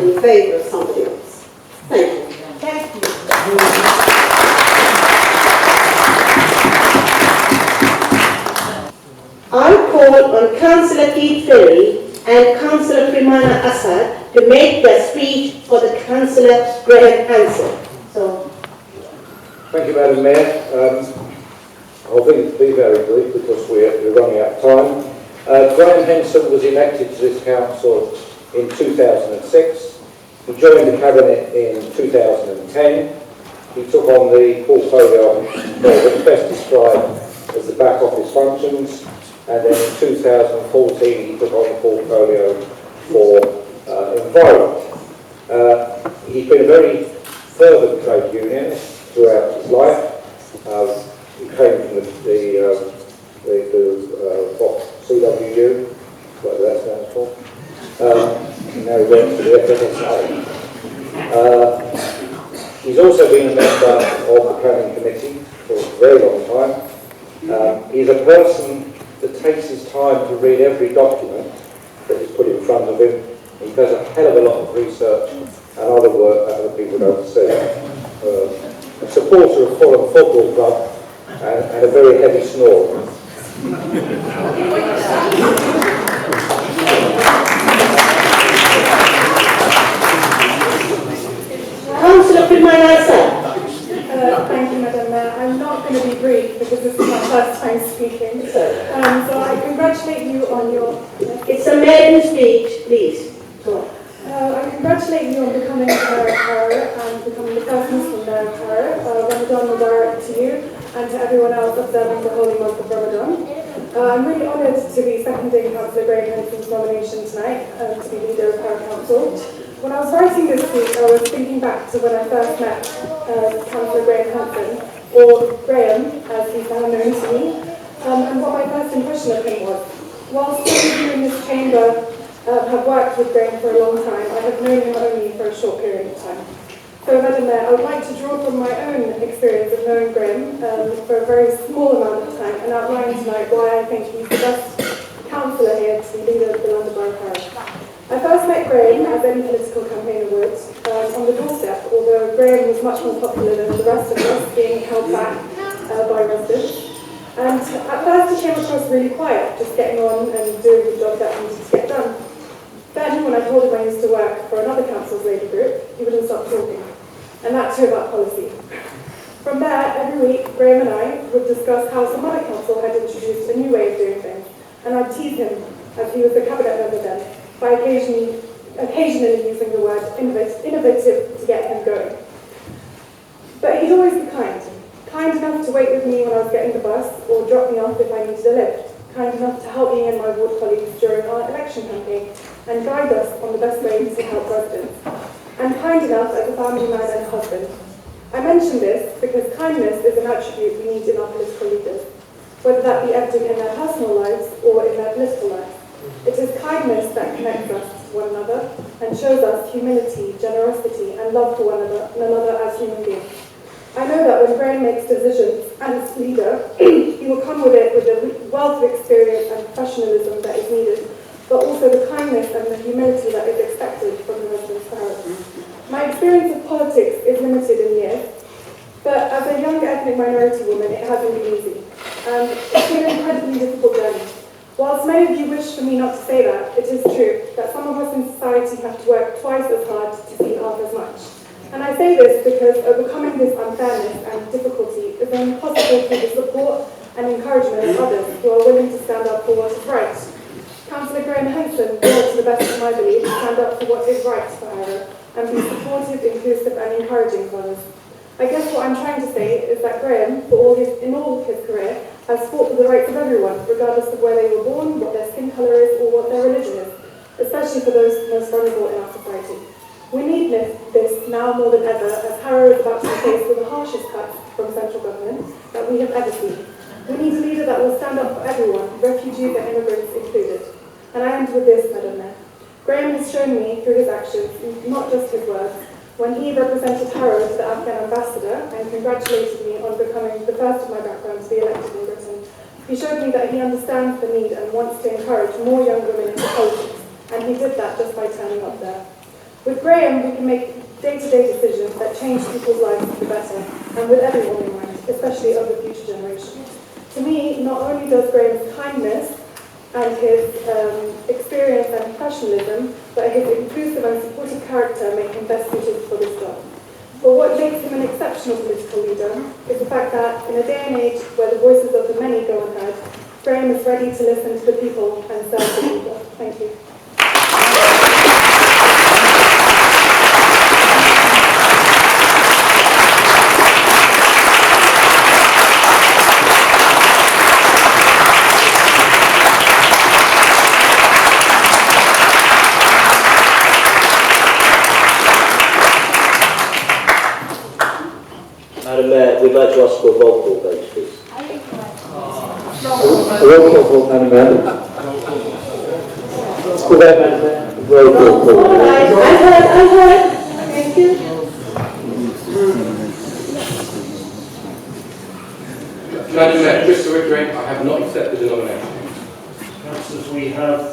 in favour of somebody else. Thank you. Thank you. I call on Councillor Keith Ferry and Councillor Primana Assad to make their speech for the Councillor Graham Hanson. So, thank you, Madam Mayor. I'll be very brief because we're running out of time. Graham Henson was elected to this council in 2006. He joined the cabinet in 2010. He took on the portfolio that's best described as the back office functions, and then in 2014 he took on the portfolio for environment. He's been a very fervent trade unionist throughout his life. He came from the CWU, whatever that stands for. Now he went to the FSA. He's also been a member of the planning committee for a very long time. He's a person that takes his time to read every document that is put in front of him. He does a hell of a lot of research and other work that other people don't see. A supporter of Fulham Football Club and a very heavy snorer. Councillor Primana Assad. Thank you, Madam Mayor. I'm not going to be brief because this is my first time speaking. So I congratulate you on your... It's a maiden speech, please. Go on. I congratulate you on becoming Mayor of Harrow and becoming the first Muslim Mayor of Harrow. Ramadan Mubarak to you and to everyone else observing the holy month of Ramadan. I'm really honoured to be seconding Councillor Graham Henson's nomination tonight to be leader of Harrow Council. When I was writing this speech, I was thinking back to when I first met Councillor Graham Henson, or Graham, as he's now known to me, and what my first impression of him was. Whilst some of you in this chamber have worked with Graham for a long time, I have known him only for a short period of time. So, Madam Mayor, I would like to draw from my own experience of knowing Graham for a very small amount of time and outline tonight why I think he's the best councillor here to be leader of the London Borough of Harrow. I first met Graham, as any political campaigner would, on the doorstep, although Graham was much more popular than the rest of us, being held back by residents. And at first he came across really quiet, just getting on and doing the job that needed to get done. Then, when I told him I used to work for another council's Labour group, he wouldn't stop talking. And that too about policy. From there, every week, Graham and I would discuss how some other council had introduced a new way of doing things, and I'd tease him, as he was the cabinet member then, by occasionally using the word innovative to get him going. But he'd always be kind enough to wait with me when I was getting the bus, or drop me off if I needed a lift, kind enough to help me and my ward colleagues during our election campaign, and guide us on the best way to help residents, and kind enough as a family man and husband. I mention this because kindness is an attribute we need in our political leaders. whether that be evident in their personal lives or in their political lives. It is kindness that connects us to one another and shows us humility, generosity, and love for one another as human beings. I know that when Graham makes decisions as leader, he will come with it with a wealth of experience and professionalism that is needed, but also the kindness and the humility that is expected from the residents of Harrow. My experience of politics is limited in years, but as a young ethnic minority woman, it hasn't been easy. And it's been an incredibly difficult journey. Whilst many of you wish for me not to say that, it is true that some of us in society have to work twice as hard to see half as much. And I say this because overcoming this unfairness and difficulty is only possible through the support and encouragement of others who are willing to stand up for what is right. Councillor Graham Henson will, to the best of my belief, stand up for what is right for Harrow and be supportive, inclusive and encouraging for others. I guess what I'm trying to say is that Graham, in all of his career, has fought for the rights of everyone, regardless of where they were born, what their skin colour is, or what their religion is, especially for those most vulnerable in our society. We need this now more than ever, as Harrow is about to be faced with the harshest cuts from central government that we have ever seen. We need a leader that will stand up for everyone, refugees and immigrants included. And I end with this, Madam Mayor. Graham has shown me through his actions, not just his words, when he represented Harrow to the Afghan ambassador and congratulated me on becoming the first of my background to be elected in Britain, he showed me that he understands the need and wants to encourage more young women into politics, and he did that just by turning up there. With Graham, we can make day-to-day decisions that change people's lives for the better, and with everyone in mind, especially of the future generation. To me, not only does Graham's kindness and his experience and professionalism, but his inclusive and supportive character make him best suited for this job. But what makes him an exceptional political leader is the fact that in a day and age where the voices of the many go unheard, Graham is ready to listen to the people and serve the people. Thank you. Madam Mayor, we'd like to ask for a roll call vote, please. A roll call vote, Madam Mayor. Go ahead, Madam Mayor. Roll call vote. I heard. Thank you. Madam Mayor, just to reiterate, I have not accepted the nomination. Councillors,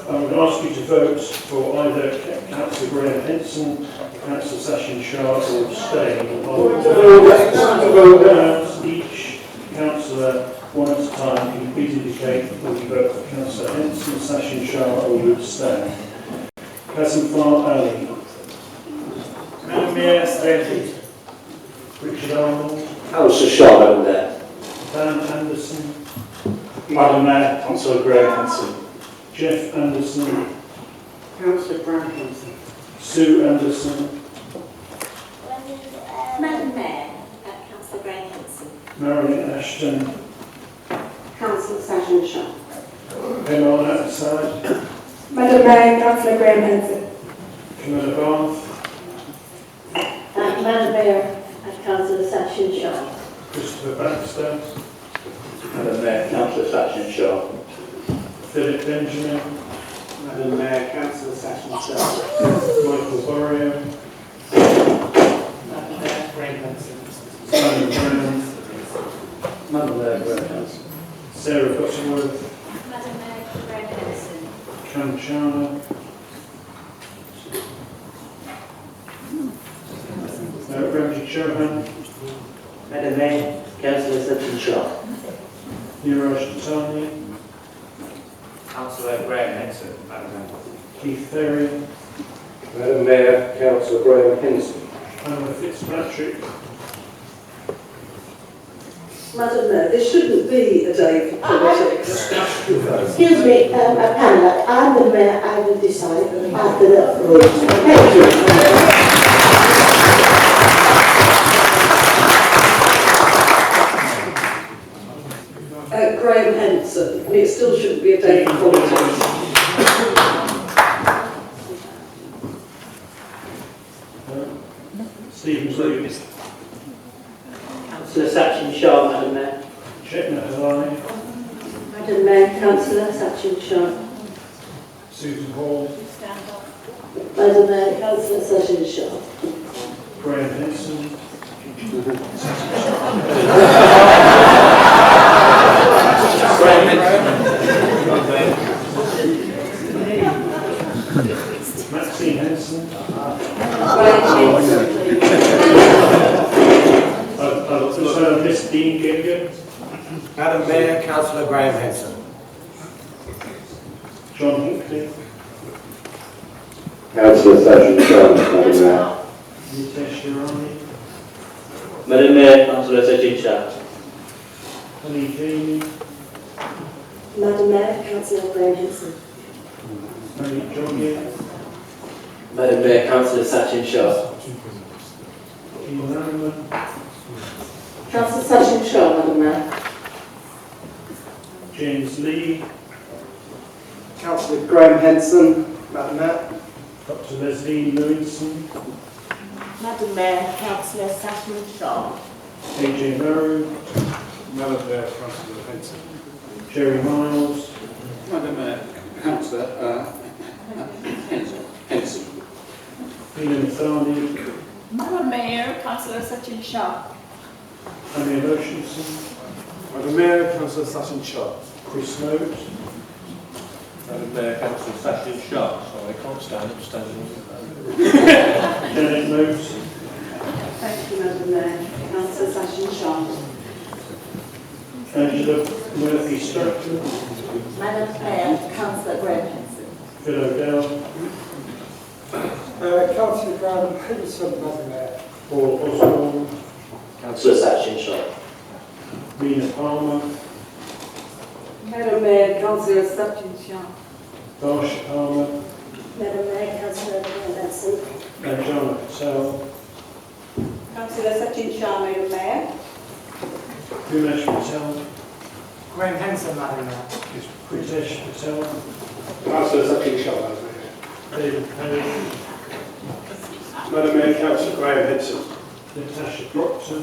I'm going to ask you to vote for either Councillor Graham Henson, Councillor Sachin Shah, or abstain. Each councillor, one at a time, can you please indicate whether you vote for Councillor Henson, Sachin Shah, or you abstain. Kasim Ali. Madam Mayor, Strength. Richard Arnold. Councillor Shah, Madam Mayor. Dan Anderson. Madam Mayor, Councillor Graham Henson. Jeff Anderson. Councillor Graham Henson. Sue Anderson. Madam Mayor, Councillor Graham Henson. Marion Ashton. Councillor Sachin Shah. Emma on that side. Madam Mayor, Councillor Graham Henson. Camilla Bath. Madam Mayor, Councillor Sachin Shah. Christopher Baxter. Madam Mayor, Councillor Sachin Shah. Philip Benjamin. Madam Mayor, Councillor Sachin Shah. Michael Borrio. Madam Mayor, Graham Henson. Simon Brown. Madam Mayor, Graham Henson. Sarah Butterworth. Madam Mayor, Graham Henson. Cam Chana. Ramji Chauhan. Madam Mayor, Councillor Sachin Shah. Niraj Tatani. Councillor Graham Henson, Madam Mayor. Keith Ferry. Madam Mayor, Councillor Graham Henson. Anna Fitzpatrick. Madam Mayor, this shouldn't be a day for politics. Excuse me, Pamela, I'm the mayor, I will decide after the vote. Thank you. Graham Henson, and it still shouldn't be a day for politics. Stephen Lewis. Councillor Sachin Shah, Madam Mayor. Chetna Halai. Madam Mayor, Councillor Sachin Shah. Susan Hall, Madam Mayor, Councillor Sachin Shah. Graham Henson, Maxine Henson, Miss Dean Gilligan, Madam Mayor, Councillor Graham Henson. John Hinkley, Councillor Sachin Shah, Madam Mayor. Nitesh Shirani, Madam Mayor, Councillor Sachin Shah. Honey Jamie, Madam Mayor, Councillor Graham Henson. Honey Joggett, Madam Mayor, Councillor Sachin Shah. Ian Merriman, Councillor Sachin Shah, Madam Mayor. James Lee, Councillor Graham Henson, Madam Mayor. Dr. Leslie Lewinson, Madam Mayor, Councillor Sachin Shah. AJ Harrow, Madam Mayor, Councillor Henson. Jerry Miles, Madam Mayor, Councillor Henson. Nina Mithani, Madam Mayor, Councillor Sachin Shah. Amir Loshinson, Madam Mayor, Councillor Sachin Shah. Chris Note, Madam Mayor, Councillor Sachin Shah. Sorry, I can't stand up, standing. Janet Note, Thank you, Madam Mayor. Councillor Sachin Shah. Angela Murphy Stratton, Madam Mayor, Councillor Graham Henson. Phil O'Dell, Councillor Graham Henson, Madam Mayor. Paul Osborne, Councillor Sachin Shah. Rena Palmer, Madam Mayor, Councillor Sachin Shah. Darsha Palmer, Madam Mayor, Councillor Graham Henson. and Jana Patel, Councillor Sachin Shah, Madam Mayor. Umesh Patel, Graham Henson, Madam Mayor. Pritesh Patel, Councillor Sachin Shah, Madam Mayor. David Perry, Madam Mayor, Councillor Graham Henson. Natasha Proctor,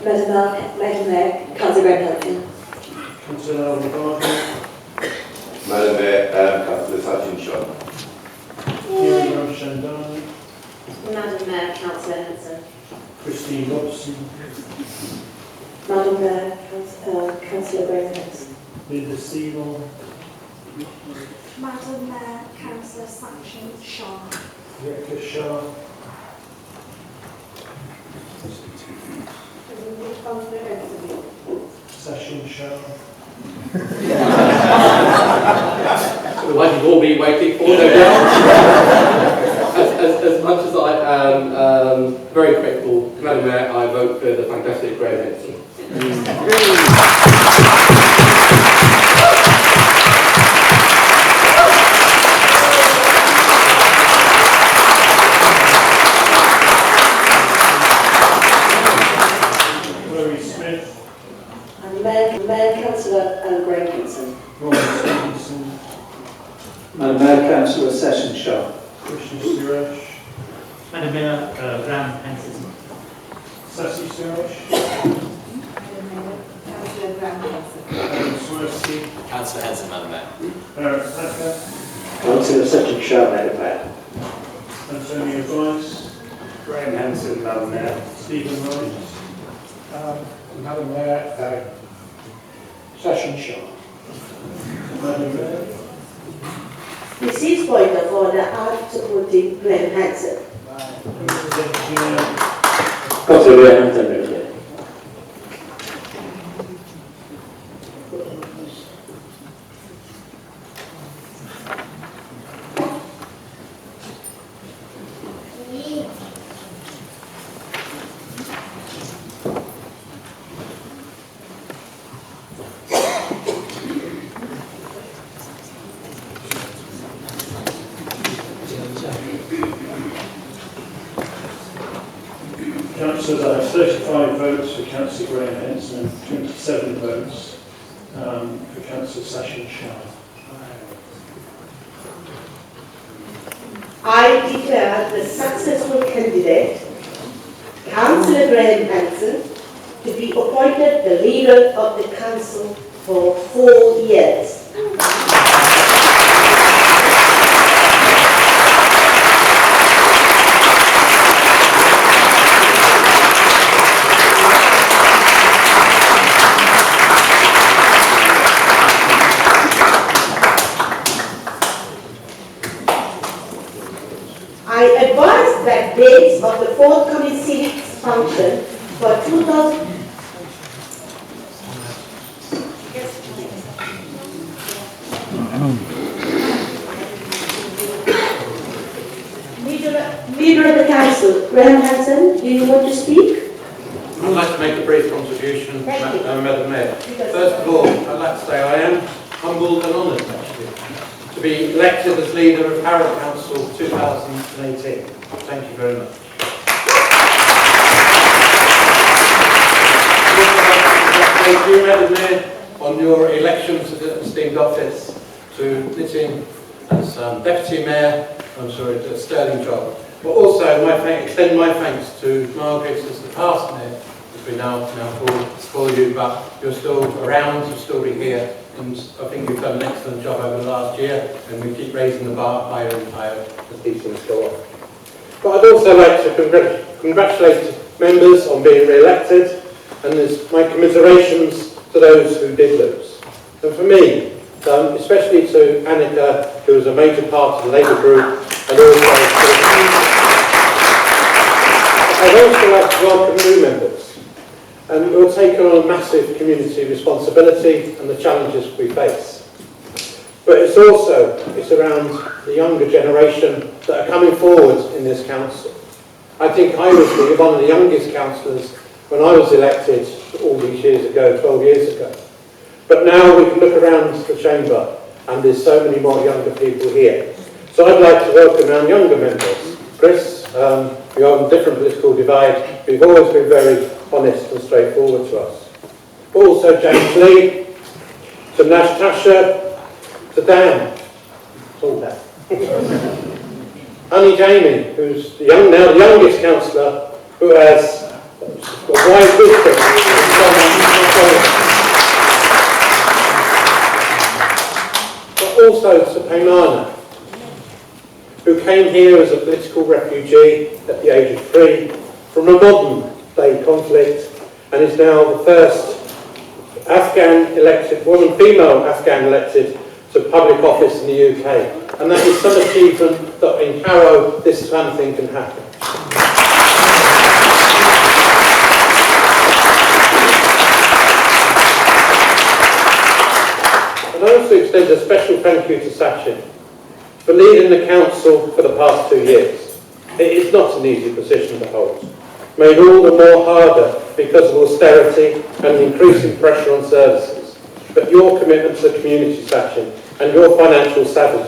Madam Mayor, Councillor Graham Henson. Councillor Alvin Gardner, Madam Mayor, Councillor Sachin Shah. Kieran Ramchandani, Madam Mayor, Councillor Henson. Christine Robson, Madam Mayor, Councillor Graham Henson. Linda Seymour, Madam Mayor, Councillor Sachin Shah. Rebecca Shah, Sachin Shah, The one you've all been waiting for, no doubt. As much as I am very grateful, Madam Mayor, I vote for the fantastic Graham Henson. Chloe Smith, And Mayor, Councillor Graham Henson. Ron Stevenson, Madam Mayor, Councillor Sachin Shah. Krishna Suresh, Madam Mayor, Graham Henson. Sasi Suresh, Madam Mayor, Councillor Graham Henson. Aaron Swirsky, Councillor Henson, Madam Mayor. Barrett Packer, Councillor Sachin Shah, Madam Mayor. Antonio Weiss, Graham Henson, Madam Mayor. Stephen Wright, Madam Mayor, Sachin Shah. Madam Mayor, This is point of order. I'm supporting Graham Henson. Deputy Mayor, Councillor Graham Henson, Madam Mayor. Councillors, I have 35 votes for Councillor Graham Henson and 27 votes for Councillor Sachin Shah. I declare the successful candidate, Councillor Graham Henson, to be appointed the leader of the Council for 4 years. I advise that dates of the forthcoming civics function for 2000. Leader of the Council, Graham Hanson, do you want to speak? I'd like to make a brief contribution, Madam Mayor. First of all, I'd like to say I am humbled and honoured, actually, to be elected as leader of Harrow Council 2018. Thank you very much. Thank you, Madam Mayor, on your election to the esteemed office, to knitting as Deputy Mayor. I'm sure it's a sterling job. But also, extend my thanks to Margaret as the past Mayor, as we now call you, but you're still around, you'll still be here, and I think you've done an excellent job over the last year, and we keep raising the bar higher and higher as these things go on. But I'd also like to congratulate members on being re-elected, and there's my commiserations to those who did lose. And for me, especially to Annika, who was a major part of the Labour group, and also I'd also like to welcome new members. And we'll take on a massive community responsibility and the challenges we face. But it's around the younger generation that are coming forward in this council. I think I was one of the youngest councillors when I was elected all these years ago, 12 years ago. But now we can look around the chamber and there's so many more younger people here. So I'd like to welcome our younger members. Chris, we are on a different political divide. You've always been very honest and straightforward to us. Also James Lee, to Natasha, to Dan. It's all Dan. Annie Jamie, who's now the youngest councillor, who has got wide wisdom. But also to Paimana, who came here as a political refugee at the age of 3 from a modern day conflict, and is now the first female Afghan elected to public office in the UK. And that is some achievement that in Harrow this kind of thing can happen. And I also extend a special thank you to Sachin for leading the council for the past 2 years. It is not an easy position to hold, made all the more harder because of austerity and increasing pressure on services. But your commitment to the community, Sachin, and your financial savvy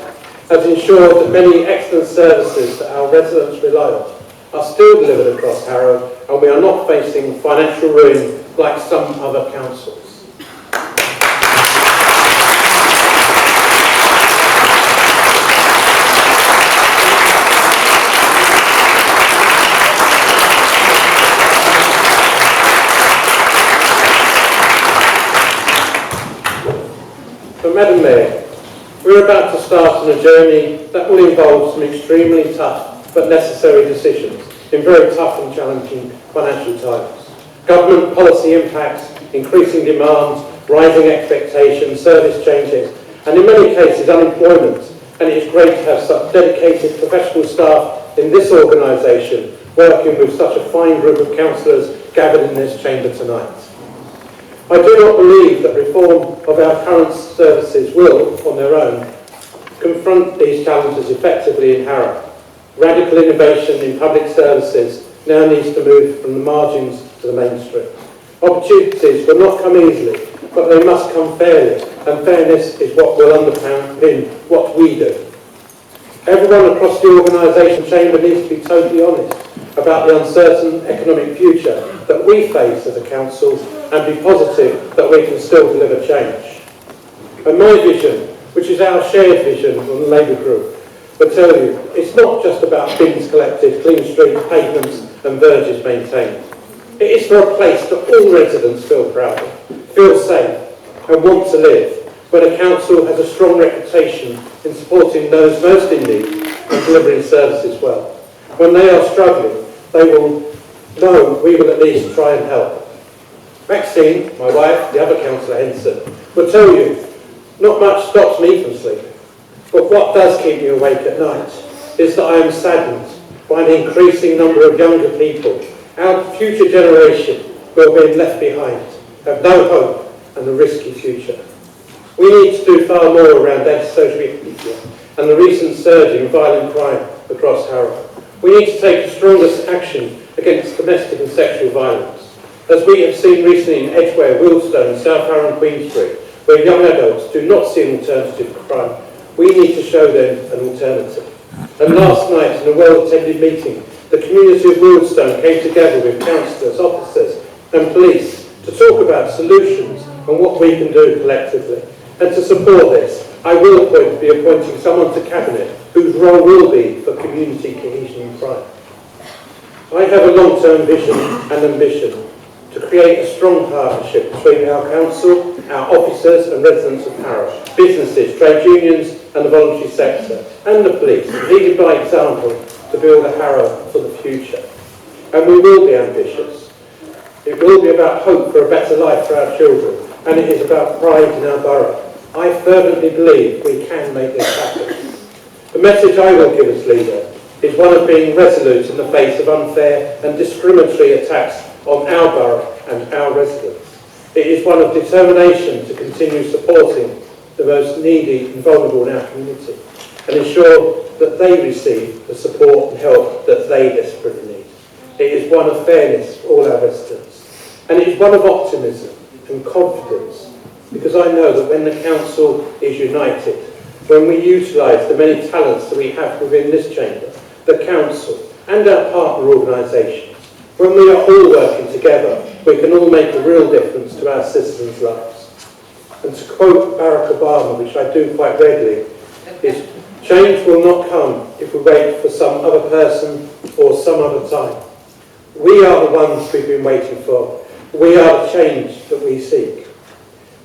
has ensured that many excellent services that our residents rely on are still delivered across Harrow, and we are not facing financial ruin like some other councils. But Madam Mayor, we're about to start on a journey that will involve some extremely tough but necessary decisions in very tough and challenging financial times. Government policy impacts, increasing demands, rising expectations, service changes, and in many cases unemployment. And it is great to have such dedicated professional staff in this organisation working with such a fine group of councillors gathered in this chamber tonight. I do not believe that reform of our current services will, on their own, confront these challenges effectively in Harrow. Radical innovation in public services now needs to move from the margins to the mainstream. Opportunities will not come easily, but they must come fairly, and fairness is what will underpin what we do. Everyone across the organisation chamber needs to be totally honest about the uncertain economic future that we face as a council, and be positive that we can still deliver change. And my vision, which is our shared vision from the Labour group, will tell you it's not just about bins collected, clean streets, pavements and verges maintained. It is for a place that all residents feel proud of, feel safe, and want to live, when a council has a strong reputation in supporting those most in need and delivering services well. When they are struggling, they will know we will at least try and help. Maxine, my wife, the other councillor Henson, will tell you, not much stops me from sleeping. But what does keep me awake at night is that I am saddened by an increasing number of younger people, our future generation, who are being left behind, have no hope and a risky future. We need to do far more around antisocial behaviour and the recent surge in violent crime across Harrow. We need to take the strongest action against domestic and sexual violence. As we have seen recently in Edgware, Wealdstone, South Harrow and Queen Street, where young adults do not see an alternative to crime, we need to show them an alternative. And last night, in a well-attended meeting, the community of Wealdstone came together with councillors, officers and police to talk about solutions and what we can do collectively. And to support this, I will be appointing someone to Cabinet whose role will be for community cohesion and crime. I have a long-term vision and ambition to create a strong partnership between our council, our officers and residents of Harrow, businesses, trade unions and the voluntary sector, and the police, leading by example to build a Harrow for the future. And we will be ambitious. It will be about hope for a better life for our children, and it is about pride in our borough. I fervently believe we can make this happen. The message I will give as leader is one of being resolute in the face of unfair and discriminatory attacks on our borough and our residents. It is one of determination to continue supporting the most needy and vulnerable in our community and ensure that they receive the support and help that they desperately need. It is one of fairness for all our residents. And it is one of optimism and confidence, because I know that when the council is united, when we utilise the many talents that we have within this chamber, the council and our partner organisations, when we are all working together, we can all make a real difference to our citizens' lives. And to quote Barack Obama, which I do quite regularly, is change will not come if we wait for some other person or some other time. We are the ones we've been waiting for. We are the change that we seek.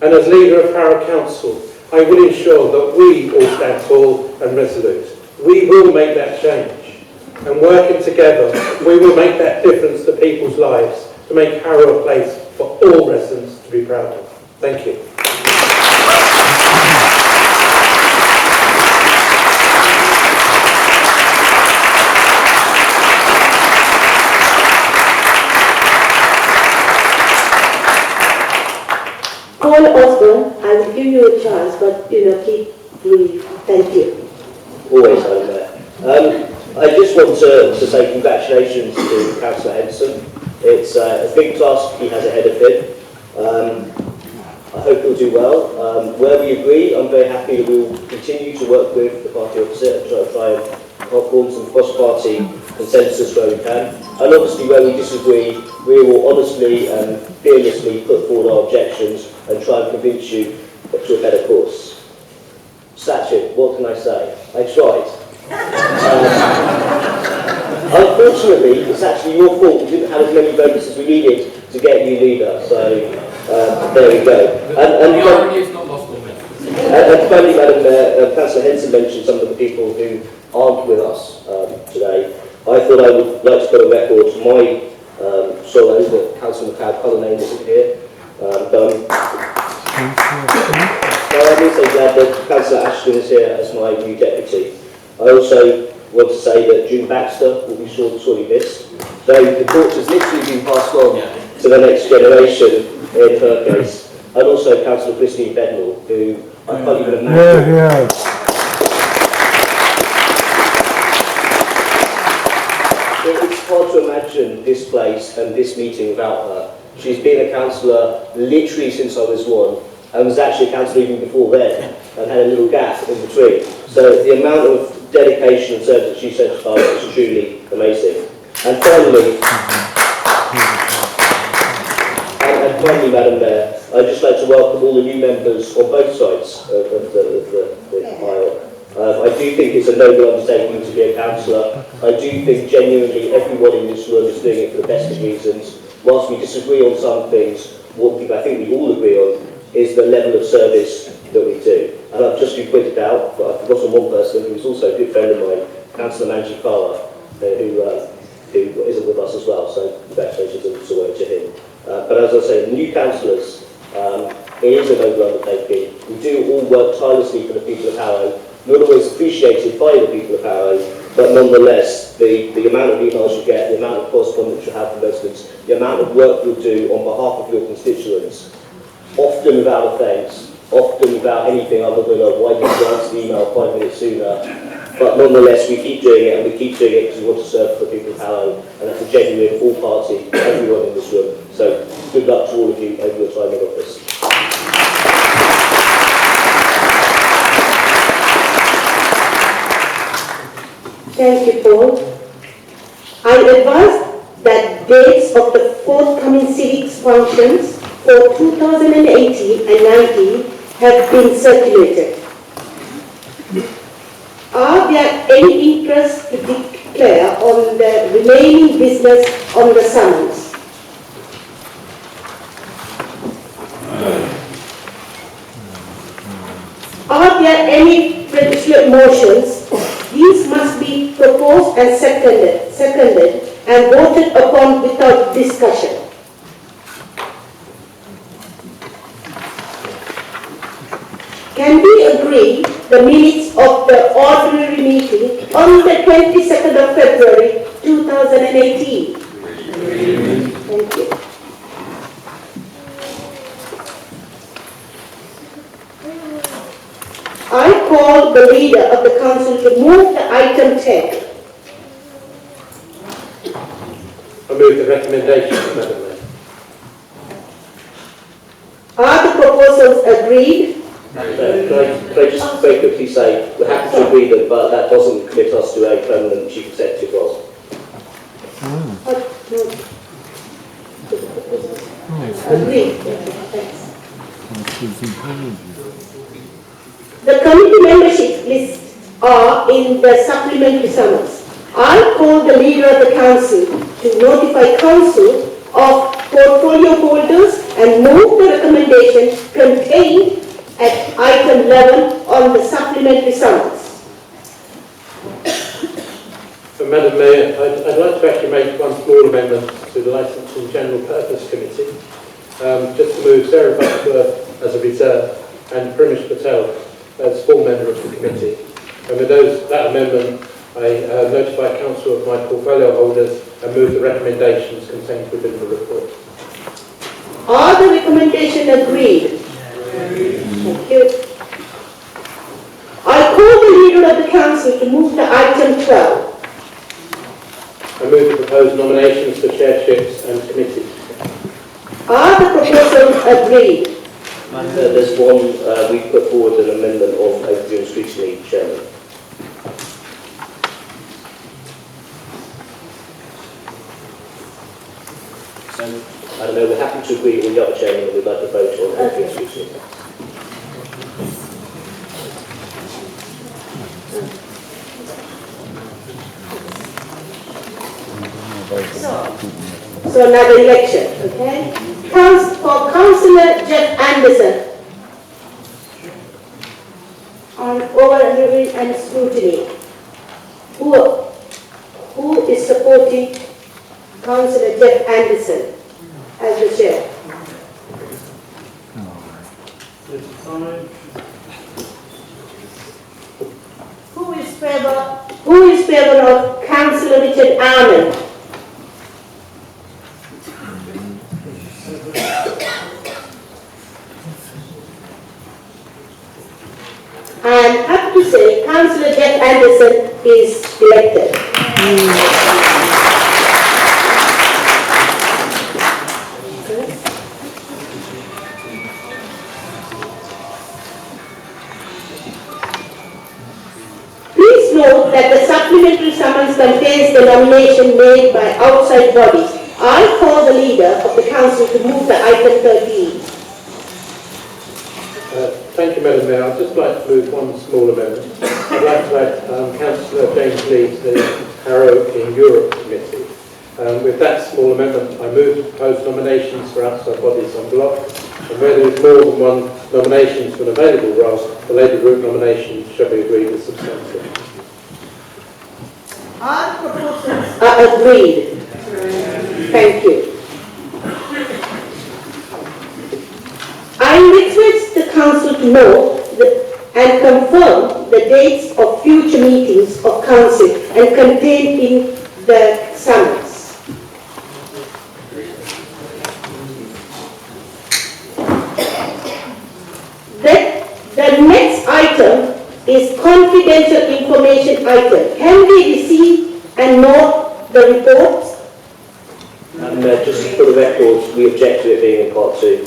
And as leader of Harrow Council, I will ensure that we all stand tall and resolute. We will make that change. And working together, we will make that difference to people's lives, to make Harrow a place for all residents to be proud of. Thank you. Paul Osborne, I will give you a chance, but keep brief. Thank you. Always home there. I just want to say congratulations to Councillor Henson. It's a big task he has ahead of him. I hope he'll do well. Where we agree, I'm very happy that we will continue to work with the party opposite and try and form some cross-party consensus where we can. And obviously where we disagree, we will honestly and fearlessly put forward our objections and try and convince you to a better course. Sachin, what can I say? I tried. Unfortunately, it's actually your fault. We didn't have as many votes as we needed to get you leader, so there we go. And the irony is not lost on me. And finally, Madam Mayor, Councillor Henson mentioned some of the people who aren't with us today. I thought I would like to put on record my sorrow that Councillor McLeod-Cullinane isn't here. I'm also glad that Councillor Ashton is here as my new deputy. I also want to say that June Baxter will be sorely missed, though the torch has literally been passed on to the next generation in her case. And also Councillor Christine Bednall, who I can't even imagine. It's hard to imagine this place and this meeting without her. She's been a councillor literally since I was one, and was actually a councillor even before then, and had a little gap in between. So the amount of dedication and service that she sent to Harrow is truly amazing. And finally, Madam Mayor, I'd just like to welcome all the new members on both sides of the aisle. I do think it's a noble undertaking to be a councillor. I do think genuinely everyone in this room is doing it for the best of reasons. Whilst we disagree on some things, what I think we all agree on is the level of service that we do. And I've just been pointed out, but I've forgotten one person who's also a good friend of mine, Councillor Manji Farah, who isn't with us as well, so congratulations and also to him. But as I say, new councillors, it is a noble undertaking. We do all work tirelessly for the people of Harrow, not always appreciated by the people of Harrow, but nonetheless, the amount of emails you get, the amount of correspondence you have from residents, the amount of work you'll do on behalf of your constituents, often without offence, often without anything other than a why did you answer the email 5 minutes sooner. But nonetheless, we keep doing it, and we keep doing it because we want to serve the people of Harrow, and that's a genuine all-party, everyone in this room. So good luck to all of you over your time in office. Thank you, Paul. I advise that dates of the forthcoming civics functions for 2018 and 19 have been circulated. Are there any interest to declare on the remaining business on the summons? Are there any predicate motions? These must be proposed and seconded and voted upon without discussion. Can we agree the minutes of the ordinary meeting on the 22nd of February 2018? Thank you. I call the leader of the council to move the item 10. I move the recommendation, Madam Mayor. Are the proposals agreed? Can I just very quickly say, we're happy to agree them, but that doesn't commit us to a permanent chief executive role. Agreed. The committee membership lists are in the supplementary summons. I call the leader of the council to notify council of portfolio holders and move the recommendation contained at item 11 on the supplementary summons. Madam Mayor, I'd like to actually make one small amendment to the Licence and General Purpose Committee, just to move Sarah Butterworth as a reserve and Primish Patel as full member of the committee. And with that amendment, I notify Council of my portfolio holders and move the recommendations contained within the report. Are the recommendations agreed? Thank you. I call the leader of the council to move the item 12. I move the proposed nominations for chairships and committees. Are the proposals agreed? There's one, we put forward an amendment on overdue and scrutiny, Chairman. I don't know, we're happy to agree with the other Chairman that we'd like to vote on overdue and scrutiny. So another election, okay? For Councillor Jeff Anderson on overhearing and scrutiny. Who is supporting Councillor Jeff Anderson as the chair? Who is favor of Councillor Richard Arnold? I'm happy to say Councillor Jeff Anderson is elected. Please note that the supplementary summons contains the nomination made by outside bodies. I call the leader of the council to move the item 13. Thank you, Madam Mayor. I'd just like to move one small amendment. I'd like to add Councillor James Lee to the Harrow in Europe Committee. With that small amendment, I move to propose nominations for outside bodies en bloc, and where there is more than one nomination for an available role, the Labour Group nomination shall be agreed as substantive. Agreed. Thank you. I request the Council to know and confirm the dates of future meetings of Council and contained in the summons. The next item is confidential information item. Can we receive and note the reports? And just for the record, we object to it being in part 2.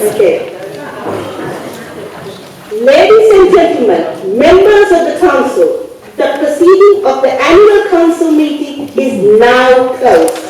Okay. Ladies and gentlemen, members of the Council, the proceeding of the annual Council meeting is now closed.